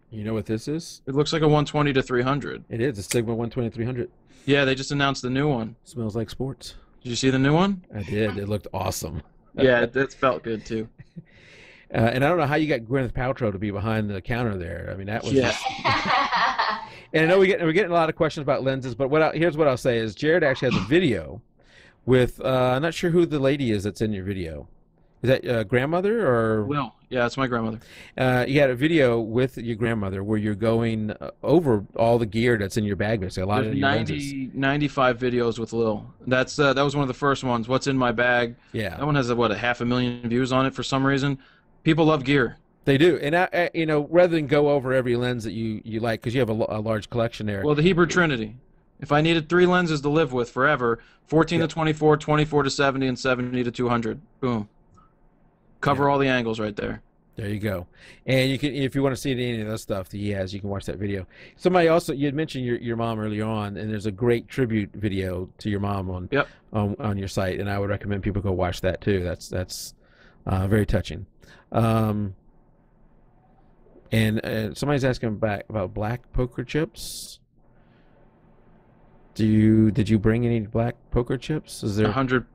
you know what this is? It looks like a 120 to 300. It is a Sigma 120-300. Yeah, they just announced the new one. Smells like sports. Did you see the new one? I did. It looked awesome. Yeah, it felt good too. And I don't know how you got Gwyneth Paltrow to be behind the counter there. I mean, that was just... And I know we're getting a lot of questions about lenses, but here's what I'll say is Jared actually has a video with I'm not sure who the lady is that's in your video. Is that grandmother or? Will. Yeah, it's my grandmother. You had a video with your grandmother where you're going over all the gear that's in your bag, basically. A lot of your lenses. 95 videos with Lil. That was one of the first ones. What's in my bag? Yeah. That one has 500,000 views on it for some reason. People love gear. They do, and rather than go over every lens that you like, because you have a large collection there. Well, the Hebrew Trinity. If I needed 3 lenses to live with forever, 14 to 24, 24 to 70, and 70 to 200. Boom. Cover all the angles right there. There you go. And you can, if you want to see any of that stuff that he has, you can watch that video. Somebody also, you had mentioned your mom earlier on, and there's a great tribute video to your mom on your site, and I would recommend people go watch that too. That's very touching. And somebody's asking about black poker chips. Did you bring any black poker chips? Is there 100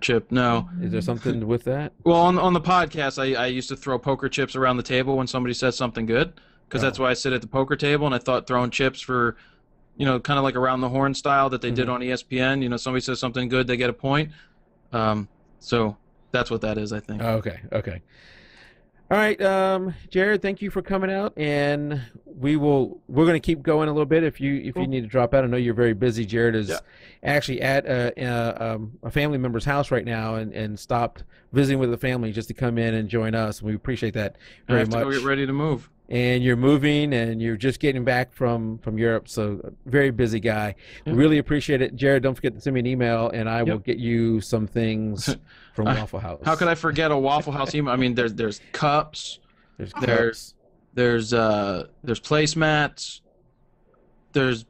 chip? No. Is there something with that? Well, on the podcast, I used to throw poker chips around the table when somebody says something good, because that's why I sit at the poker table, and I thought throwing chips for, kind of like around the horn style that they did on ESPN. Somebody says something good, they get a point. So that's what that is, I think. Okay. All right, Jared, thank you for coming out, and we're going to keep going a little bit. If you need to drop out, I know you're very busy. Jared is actually at a family member's house right now, and stopped visiting with the family just to come in and join us. We appreciate that very much. I have to go get ready to move. And you're moving, and you're just getting back from Europe, so very busy guy. Yep. Really appreciate it. Jared, don't forget to send me an email, and I will get you some things from Waffle House. How could I forget a Waffle House email? I mean, there's cups, there's placemats, there's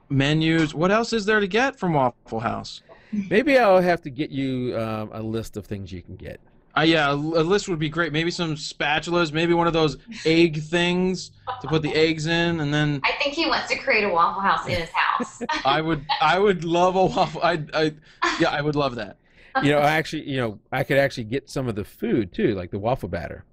menus. What else is there to get from Waffle House? Maybe I'll have to get you a list of things you can get. Yeah, a list would be great. Maybe some spatulas, maybe one of those egg things to put the eggs in, and then. I think he wants to create a Waffle House in his house. I would love a waffle. I would love that. I could actually get some of the food too, like the waffle batter.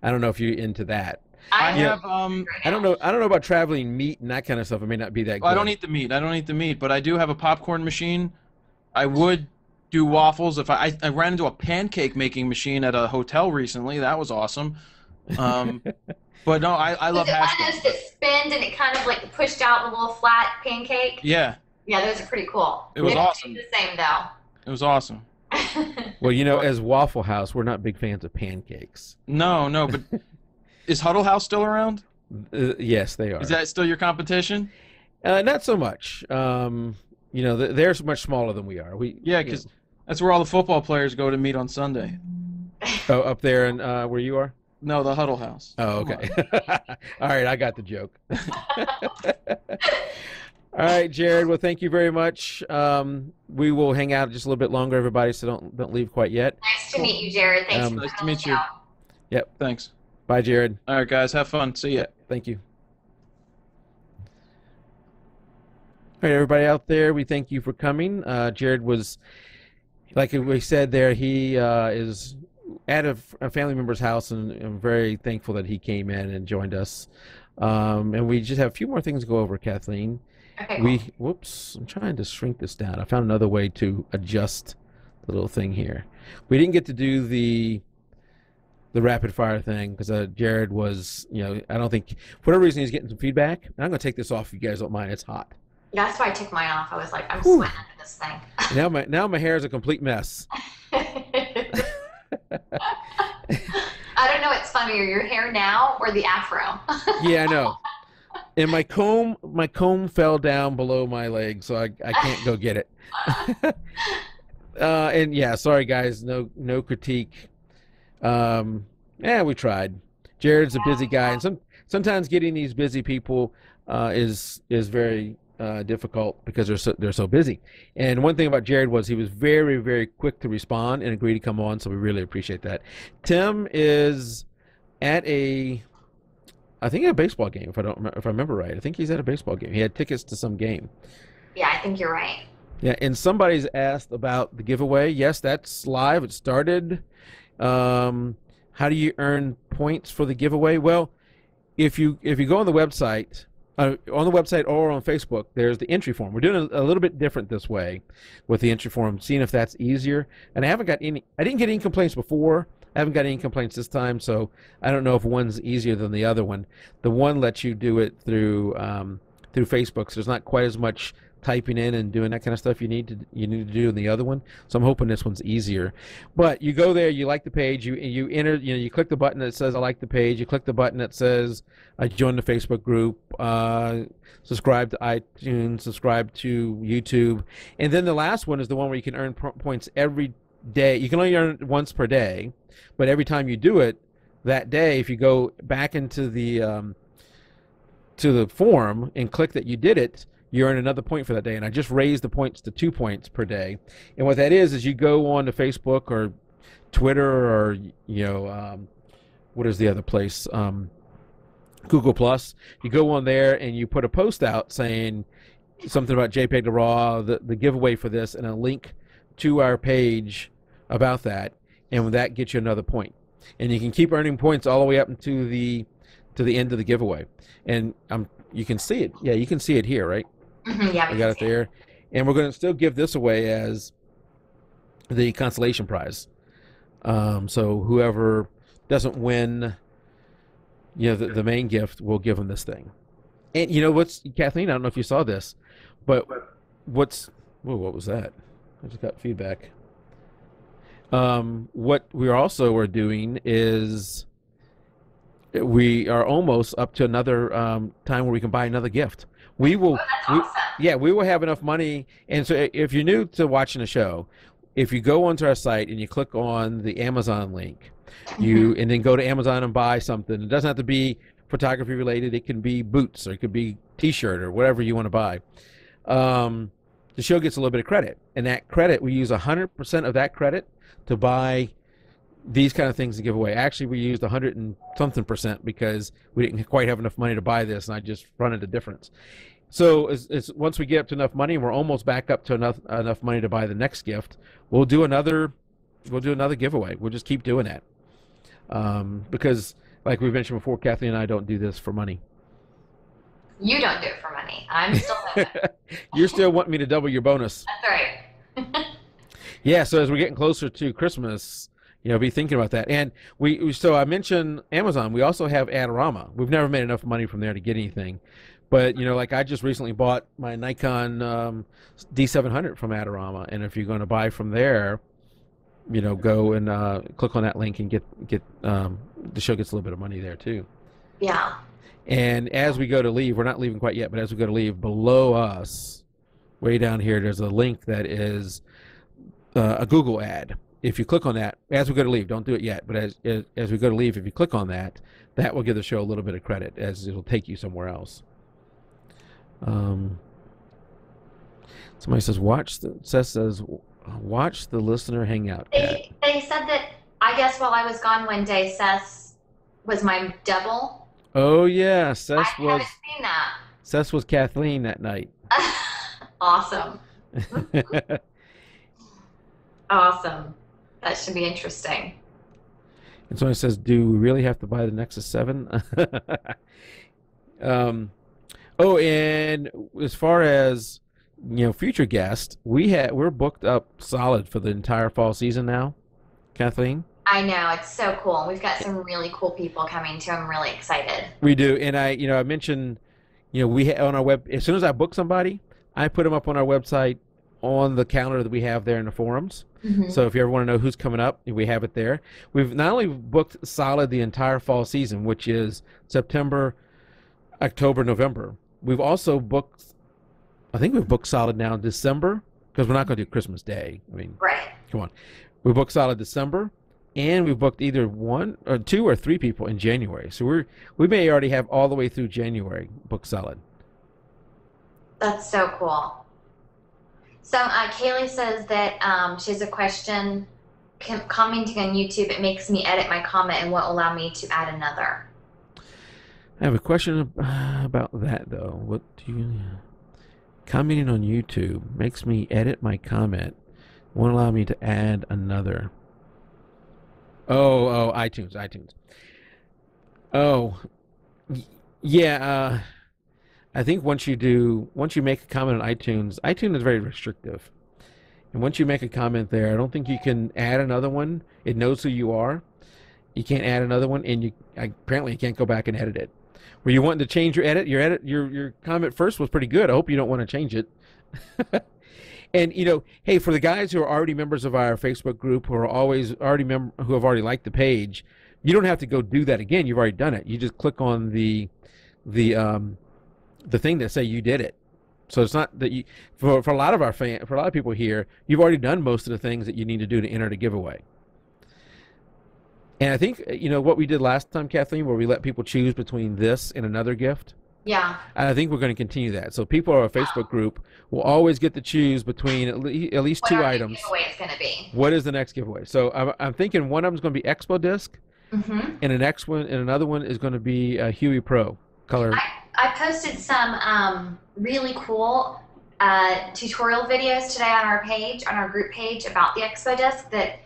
I don't know if you're into that. I know have right I don't now. know. I don't know about traveling meat and that kind of stuff. It may not be that well, I good. don't eat the meat. I don't eat the meat, but I do have a popcorn machine. I would do waffles if I ran into a pancake making machine at a hotel recently. That was awesome. Um, but no, I Was love it hash one of those browns. that spinned and it kind of like pushed out the little flat pancake? Yeah, Yeah, those are pretty cool. it was They don't awesome. taste the same though. It was awesome. Well, as Waffle House, we're not big fans of pancakes. No, no, but is Huddle House still around? Yes, they are. Is that still your competition? Not so much. They're much smaller than we are. Yeah, because that's where all the football players go to meet on Sunday. Oh, up there and where you are. No, the Huddle House. Oh, Come okay. All right, I got the joke. All right, Jared. Well, thank you very much. We will hang out just a little bit longer, everybody. So don't leave quite yet. Nice to meet you, Jared. Thanks for Nice to coming meet you. out. Yep. Thanks. Bye, Jared. All right, guys. Have fun. See ya. Thank you. All right, everybody out there, we thank you for coming. Jared was, like we said there, he is at a family member's house, and I'm very thankful that he came in and joined us. And we just have a few more things to go over, Kathleen. Okay. Whoops, I'm trying to shrink this down. I found another way to adjust the little thing here. We didn't get to do the rapid fire thing because Jared was, I don't think, for whatever reason, he's getting some feedback. And I'm going to take this off if you guys don't mind. It's hot. That's why I took mine off. I was like, I'm sweating under this thing. Now my hair is a complete mess. I don't know what's funnier, your hair now or the afro. Yeah, I know. And my comb fell down below my leg, so I can't go get it. And yeah, sorry guys, no critique. We tried. Jared's a busy guy, and sometimes getting these busy people is very difficult because they're so busy. And one thing about Jared was he was very, very quick to respond and agree to come on, so we really appreciate that. Tim is at I think a baseball game, if I remember right. I think he's at a baseball game. He had tickets to some game. Yeah, I think you're right. Yeah, and somebody's asked about the giveaway. Yes, that's live. It started. How do you earn points for the giveaway? Well, if you go on the website, or on Facebook, there's the entry form. We're doing a little bit different this way with the entry form, seeing if that's easier. And I didn't get any complaints before. I haven't got any complaints this time, so I don't know if one's easier than the other one. The one lets you do it through Facebook, so there's not quite as much typing in and doing that kind of stuff you need to do in the other one. So I'm hoping this one's easier. But you go there, you like the page, you enter, you click the button that says I like the page, you click the button that says I joined the Facebook group, subscribe to iTunes, subscribe to YouTube, and then the last one is the one where you can earn points every day. You can only earn it once per day, but every time you do it that day, if you go back into the form and click that you did it, you earn another point for that day. And I just raised the points to 2 points per day. And what that is you go on to Facebook or Twitter or what is the other place, Google Plus. You go on there and you put a post out saying something about jpeg2RAW, the giveaway for this, and a link to our page about that, and that gets you another point. And you can keep earning points all the way up to the end of the giveaway. And you can see it. Yeah, you can see it here, right? Mm-hmm, yeah, we got it there. And we're going to still give this away as the consolation prize. So whoever doesn't win, the main gift, we'll give them this thing. And what's, Kathleen, I don't know if you saw this, but what was that? I just got feedback. What we also are doing is we are almost up to another time where we can buy another gift. We will, we will have enough money. And so if you're new to watching the show, if you go onto our site and you click on the Amazon link, and then go to Amazon and buy something, it doesn't have to be photography related. It can be boots or it could be t-shirt or whatever you want to buy. The show gets a little bit of credit, and that credit, we use 100% of that credit to buy these kind of things to give away. Actually, we used 100 and something percent because we didn't quite have enough money to buy this, and I just fronted the difference. So it's once we get up to enough money, we're almost back up to enough money to buy the next gift. We'll do another giveaway. We'll just keep doing that because like we mentioned before, Kathleen and I don't do this for money. You don't do it for money. I'm still doing it. You're still wanting me to double your bonus. That's right. Yeah, so as we're getting closer to Christmas, be thinking about that. And so I mentioned Amazon. We also have Adorama. We've never made enough money from there to get anything. But, like I just recently bought my Nikon D700 from Adorama. And if you're going to buy from there, go and click on that link and get the show gets a little bit of money there too. Yeah. And as we go to leave, we're not leaving quite yet, but as we go to leave, below us, way down here, there's a link that is a Google ad. If you click on that, as we go to leave, don't do it yet, but as we go to leave, if you click on that, that will give the show a little bit of credit, as it'll take you somewhere else. Somebody says, watch the listener hangout. They said that, I guess while I was gone one day, Seth was my double. Oh yeah, I haven't seen that. Seth was Kathleen that night. Awesome. Awesome. That should be interesting. And somebody says, do we really have to buy the Nexus 7? Oh, and as far as future guests, we're booked up solid for the entire fall season now, Kathleen. I know, it's so cool. We've got some really cool people coming too. I'm really excited. We do, and I mentioned, we on our web. As soon as I book somebody, I put them up on our website on the calendar that we have there in the forums. Mm-hmm. So if you ever want to know who's coming up, we have it there. We've not only booked solid the entire fall season, which is September, October, November. We've also booked. I think we've booked solid now in December, because we're not going to do Christmas Day. I mean, right? Come on, we booked solid December. And we've booked either 1 or 2 or 3 people in January. So we may already have all the way through January booked solid. That's so cool. So Kaylee says that she has a question. Commenting on YouTube, it makes me edit my comment and won't allow me to add another. I have a question about that, though. What do you... Commenting on YouTube makes me edit my comment. Won't allow me to add another. Oh, iTunes. Oh, yeah. I think once you make a comment on iTunes is very restrictive. And once you make a comment there, I don't think you can add another one. It knows who you are. You can't add another one, and apparently you can't go back and edit it. Were you wanting to change your comment first was pretty good. I hope you don't want to change it. And hey, for the guys who are already members of our Facebook group, who have already liked the page, you don't have to go do that again. You've already done it. You just click on the thing that say you did it. So it's not that for a lot of people here, you've already done most of the things that you need to do to enter the giveaway. And I think what we did last time, Kathleen, where we let people choose between this and another gift. Yeah. And I think we're going to continue that. So people on our Facebook group will always get to choose between at least 2 items. What giveaway is going to be? What is the next giveaway? So I'm thinking one of them is going to be Expo Disc, and the next one and another one is going to be a Huey Pro color. I posted some really cool tutorial videos today on our group page about the Expo Disc that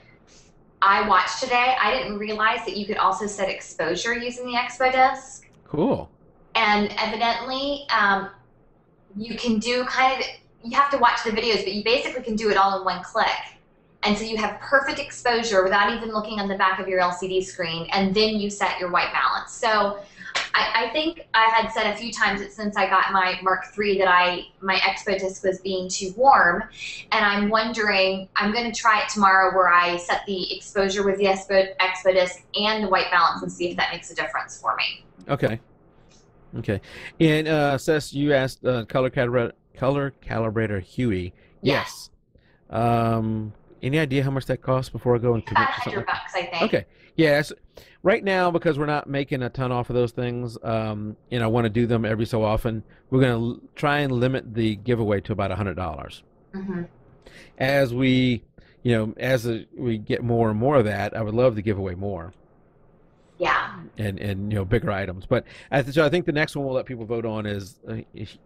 I watched today. I didn't realize that you could also set exposure using the Expo Disc. Cool. And evidently, you can do you have to watch the videos, but you basically can do it all in one click. And so you have perfect exposure without even looking on the back of your LCD screen, and then you set your white balance. So I think I had said a few times that since I got my Mark III that my Expo Disc was being too warm, and I'm wondering, I'm going to try it tomorrow where I set the exposure with the Expo Disc and the white balance and see if that makes a difference for me. Okay. And Seth, you asked color calibrator Huey. Yes. Any idea how much that costs before I go and commit to something? $500, I think. Okay. Yeah. Right now, because we're not making a ton off of those things, and I want to do them every so often, we're going to try and limit the giveaway to about $100. Mm-hmm. As we get more and more of that, I would love to give away more. Yeah. And bigger items. But so I think the next one we'll let people vote on is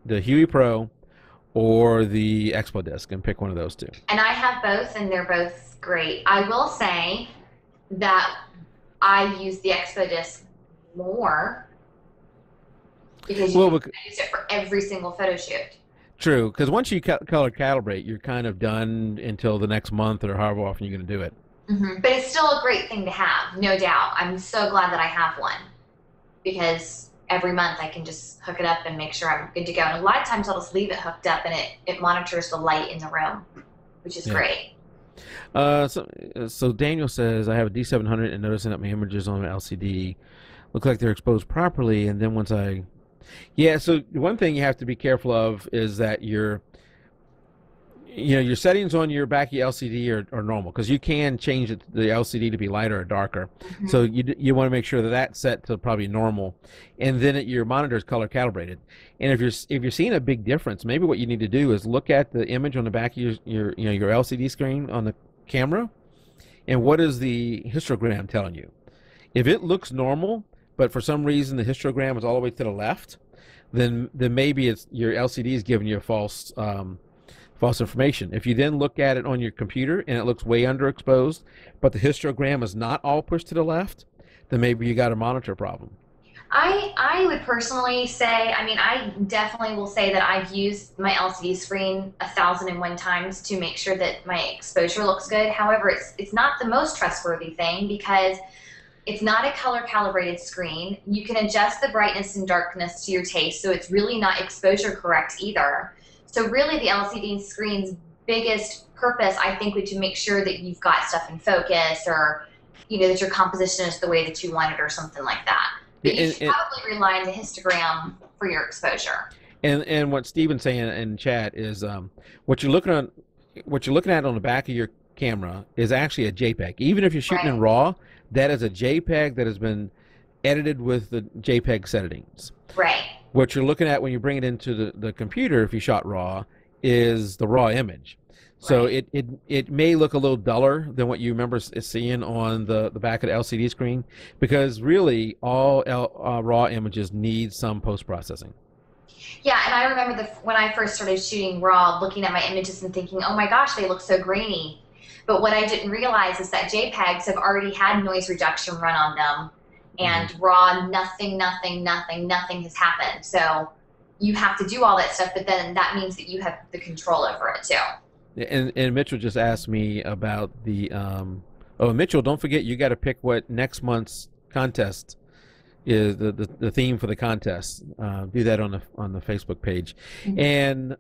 the Huey Pro or the Expo Disc, and pick one of those two. And I have both, and they're both great. I will say that I use the Expo Disc more because you can use it for every single photo shoot. True, because once you color calibrate, you're kind of done until the next month or however often you're going to do it. But it's still a great thing to have, no doubt. I'm so glad that I have one because every month I can just hook it up and make sure I'm good to go. And a lot of times I'll just leave it hooked up and it monitors the light in the room, which is great. So Daniel says, I have a D700 and noticing that my images on my LCD look like they're exposed properly. And then once so one thing you have to be careful of is that your settings on your back of your LCD are normal, because you can change the LCD to be lighter or darker. So you want to make sure that that's set to probably normal, and then your monitor is color calibrated. And if you're seeing a big difference, maybe what you need to do is look at the image on the back of your LCD screen on the camera, and what is the histogram telling you? If it looks normal, but for some reason the histogram is all the way to the left, then maybe it's your LCD is giving you a false information. If you then look at it on your computer and it looks way underexposed, but the histogram is not all pushed to the left, then maybe you got a monitor problem. I would personally say, I definitely will say that I've used my LCD screen 1,001 times to make sure that my exposure looks good. However, it's not the most trustworthy thing because it's not a color calibrated screen. You can adjust the brightness and darkness to your taste, so it's really not exposure correct either. So really the LCD screen's biggest purpose, I think, would to make sure that you've got stuff in focus, or that your composition is the way that you want it or something like that. But you should probably rely on the histogram for your exposure. And what Steven's saying in chat is what you're looking at on the back of your camera is actually a JPEG. Even if you're shooting in RAW, that is a JPEG that has been edited with the JPEG settings. Right. What you're looking at when you bring it into the computer, if you shot RAW, is the RAW image. So it may look a little duller than what you remember seeing on the back of the LCD screen, because really all RAW images need some post-processing. Yeah, and I remember when I first started shooting RAW, looking at my images and thinking, oh my gosh, they look so grainy. But what I didn't realize is that JPEGs have already had noise reduction run on them, and RAW, nothing has happened. So you have to do all that stuff, but then that means that you have the control over it too. And Mitchell just asked me about the Mitchell, don't forget you got to pick what next month's contest is, the theme for the contest. Do that on the Facebook page. And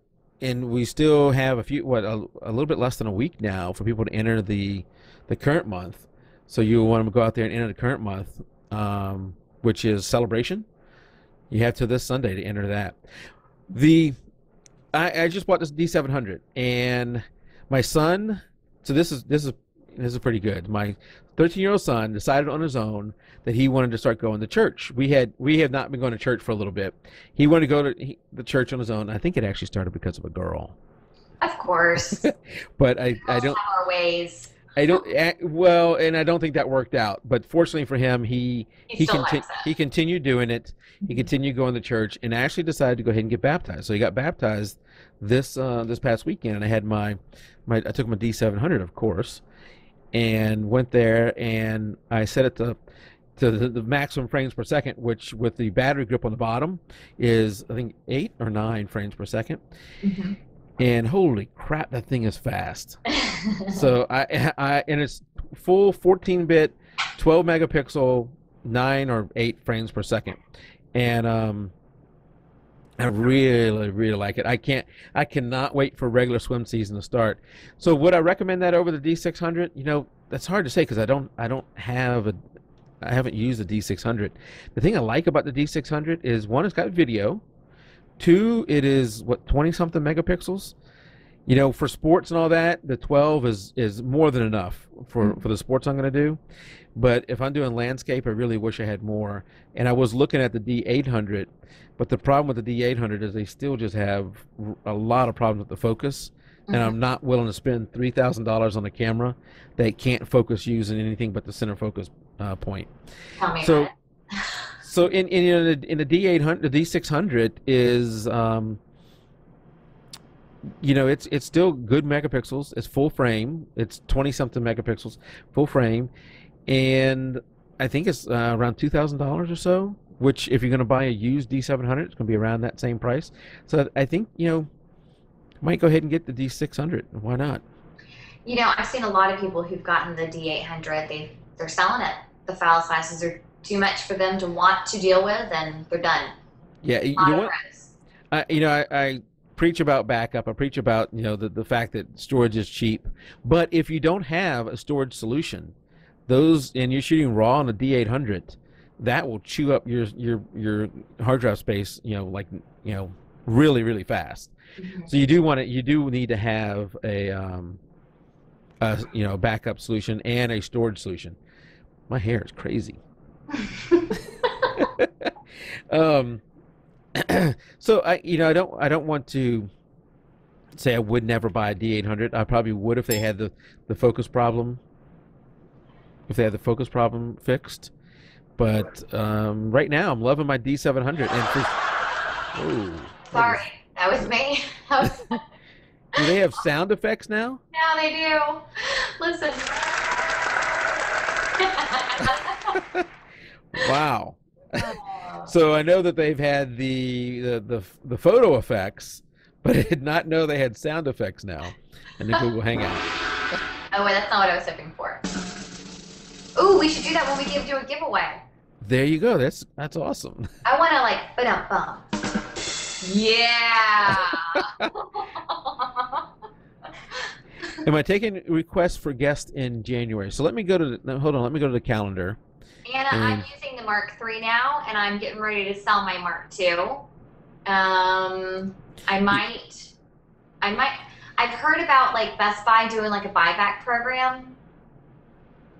we still have a little bit less than a week now for people to enter the current month. So you want to go out there and enter the current month, which is Celebration. You have till this Sunday to enter that. I just bought this D700, and my son. So this is pretty good. My 13-year-old son decided on his own that he wanted to start going to church. We had not been going to church for a little bit. He wanted to go to the church on his own. I think it actually started because of a girl. Of course. But I don't have our ways. I don't and I don't think that worked out. But fortunately for him, he continued doing it. He continued going to church and actually decided to go ahead and get baptized. So he got baptized this past weekend, and I had I took my D700, of course, and went there and I set it to the maximum frames per second, which with the battery grip on the bottom is I think 8 or 9 frames per second. And holy crap, that thing is fast. So and it's full 14-bit, 12 megapixel, 9 or 8 frames per second, and I really like it. I cannot wait for regular swim season to start. So would I recommend that over the D600? That's hard to say because I haven't used the D600. The thing I like about the D600 is, one, it's got video. 2, it is 20-something megapixels. For sports and all that, the 12 is more than enough for the sports I'm going to do. But if I'm doing landscape, I really wish I had more. And I was looking at the D800, but the problem with the D800 is they still just have a lot of problems with the focus. And I'm not willing to spend $3,000 on a camera that can't focus using anything but the center focus point. Tell me about it. So in the D800, the D600 is it's still good megapixels. It's full frame. It's 20-something megapixels, full frame, and I think it's around $2,000 or so. Which, if you're going to buy a used D700, it's going to be around that same price. So I think might go ahead and get the D600. Why not? I've seen a lot of people who've gotten the D800. They're selling it. The file sizes are too much for them to want to deal with, and they're done. Yeah, you know what? I preach about backup. I preach about the fact that storage is cheap. But if you don't have a storage solution, and you're shooting RAW on a D800, that will chew up your hard drive space. Really really fast. Mm-hmm. So you do need to have a backup solution and a storage solution. My hair is crazy. So I don't want to say I would never buy a D800. I probably would if they had the focus problem. If they had the focus problem fixed, but right now I'm loving my D700. And sorry, that was me. Do they have sound effects now? Yeah, they do. Listen. Wow. So I know that they've had the photo effects, but I did not know they had sound effects now in the Google Hangout. Oh wait, that's not what I was hoping for. Ooh, we should do that when we do a giveaway. There you go. That's awesome. I want to bum. Yeah. Am I taking requests for guests in January? So let me go to hold on. Let me go to the calendar. Anna, I'm using the Mark III now, and I'm getting ready to sell my Mark II. I might. I've heard about Best Buy doing a buyback program.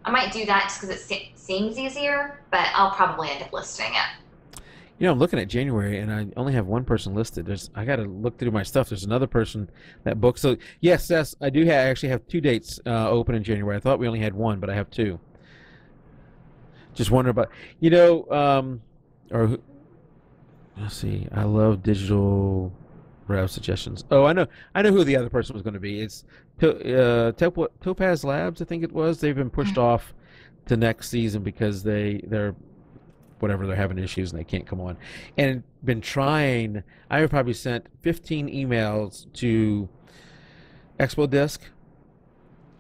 I might do that just because it seems easier, but I'll probably end up listing it. I'm looking at January, and I only have one person listed. I got to look through my stuff. There's another person that booked. So yes, I do actually have 2 dates open in January. I thought we only had one, but I have 2. Just wondering about, let's see. I love digital RAW suggestions. Oh, I know who the other person was going to be. It's Topaz Labs, I think it was. They've been pushed off to next season because they're having issues and they can't come on. And been trying. I have probably sent 15 emails to Expo Disc.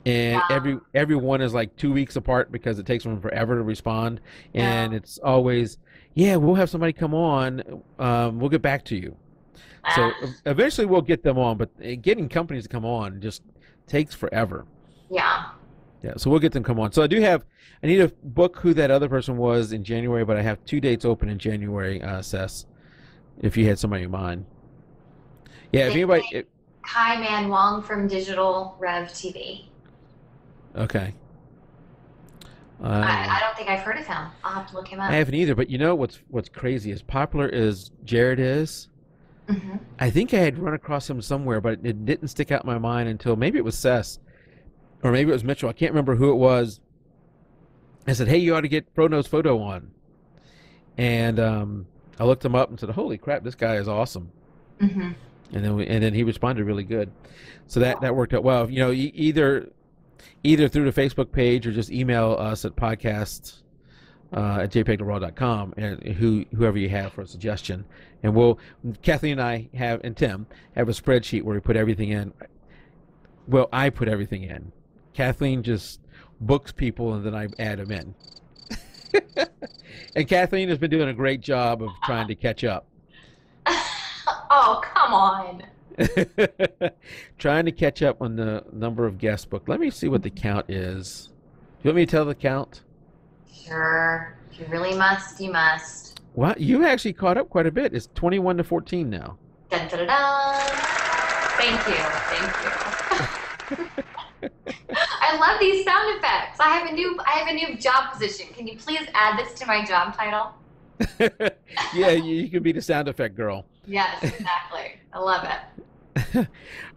And every one is 2 weeks apart because it takes them forever to respond. And it's always, we'll have somebody come on. We'll get back to you. So eventually we'll get them on, but getting companies to come on just takes forever. Yeah. Yeah, so we'll get them come on. So I need to book who that other person was in January, but I have 2 dates open in January, Sess, if you had somebody in mind. Yeah, if anybody... Kai Man Wong from Digital Rev TV. Okay. I don't think I've heard of him. I'll have to look him up. I haven't either, but what's crazy, as popular as Jared is, mm-hmm. I think I had run across him somewhere, but it didn't stick out in my mind until maybe it was Sess, or maybe it was Mitchell. I can't remember who it was. I said, hey, you ought to get FroKnowsPhoto on. And I looked him up and said, holy crap, this guy is awesome. Mm-hmm. And then he responded really good. So that worked out well. Either through the Facebook page or just email us at podcast at jpeg2RAW.com and whoever you have for a suggestion. And Kathleen and I and Tim have a spreadsheet where we put everything in. Well, I put everything in. Kathleen just books people and then I add them in. And Kathleen has been doing a great job of trying to catch up. Oh, come on. Trying to catch up on the number of guests booked. Let me see what the count is. Do you want me to tell the count? Sure. If you really must, you must. Well, you actually caught up quite a bit. It's 21-14 now. Dun, dun, dun, dun. Thank you. I love these sound effects. I have a new job position. Can you please add this to my job title? Yeah, you can be the sound effect girl. Yes, exactly. I love it.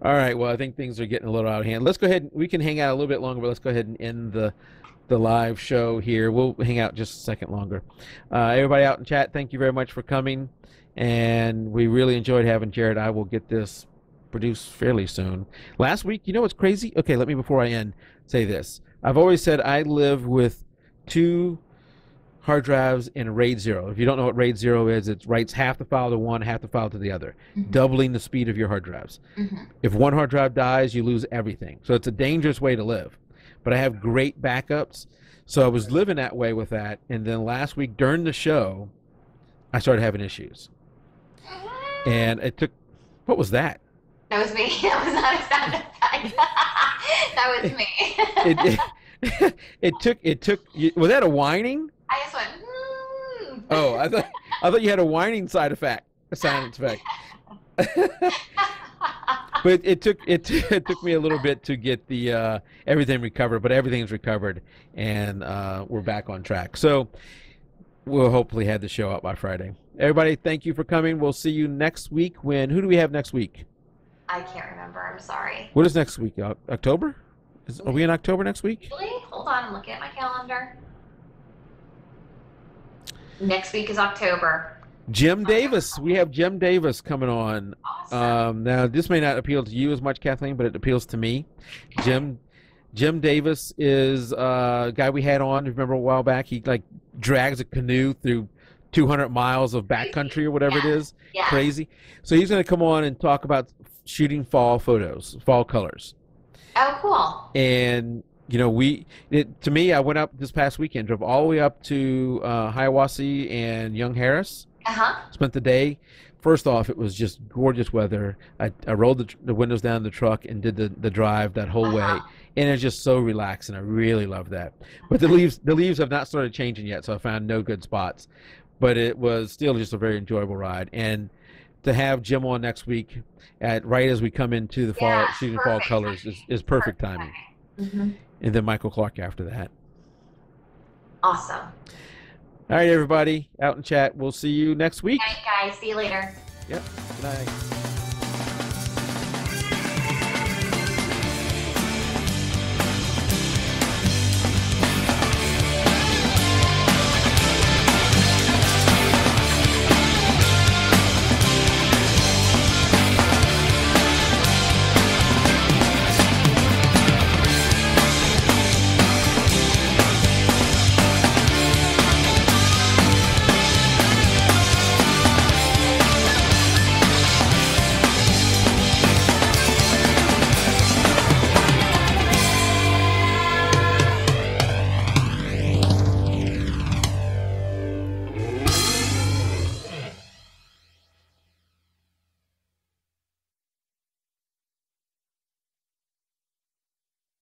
All right. Well, I think things are getting a little out of hand. Let's go ahead. We can hang out a little bit longer, but let's go ahead and end the live show here. We'll hang out just a second longer. Everybody out in chat, thank you very much for coming. And we really enjoyed having Jared. I will get this produced fairly soon. Last week, you know what's crazy? Okay, let me, before I end, say this. I've always said I live with two hard drives in RAID 0. If you don't know what RAID 0 is, it writes half the file to one, half the file to the other, doubling the speed of your hard drives. If one hard drive dies, you lose everything. So it's a dangerous way to live. But I have great backups. So I was living that way with that. And then last week during the show, I started having issues. And it took, what was that? That was me. That was not a sound effect. That was me. It took, was that a whining? I just went, Oh, I thought you had a whining side effect, a sound effect. But it took me a little bit to get the everything recovered, but everything's recovered, and we're back on track. So we'll hopefully have the show out by Friday. Everybody, thank you for coming. We'll see you next week. Who do we have next week? I can't remember. I'm sorry. What is next week? October? Are we in October next week? Really? Hold on. I'm looking at my calendar. Next week is October. Jim Davis. We have Jim Davis coming on. Awesome. Now, this may not appeal to you as much, Kathleen, but it appeals to me. Jim Davis is a guy we had on, remember, a while back. He like drags a canoe through 200 miles of backcountry or whatever it is. Yeah. Crazy. So he's going to come on and talk about shooting fall photos, fall colors. Oh, cool. And you know, to me, I went up this past weekend, drove all the way up to Hiawassee and Young Harris. Spent the day. First off, it was just gorgeous weather. I rolled the windows down the truck and did the drive that whole way, and it's just so relaxing. I really love that. But the leaves have not started changing yet, so I found no good spots. But it was still just a very enjoyable ride. And to have Jim on next week, right as we come into the fall, shooting fall colors, is perfect timing. And then Michael Clark after that. Awesome. All right, everybody, out in chat. We'll see you next week. All right, guys. See you later. Yep. Good night.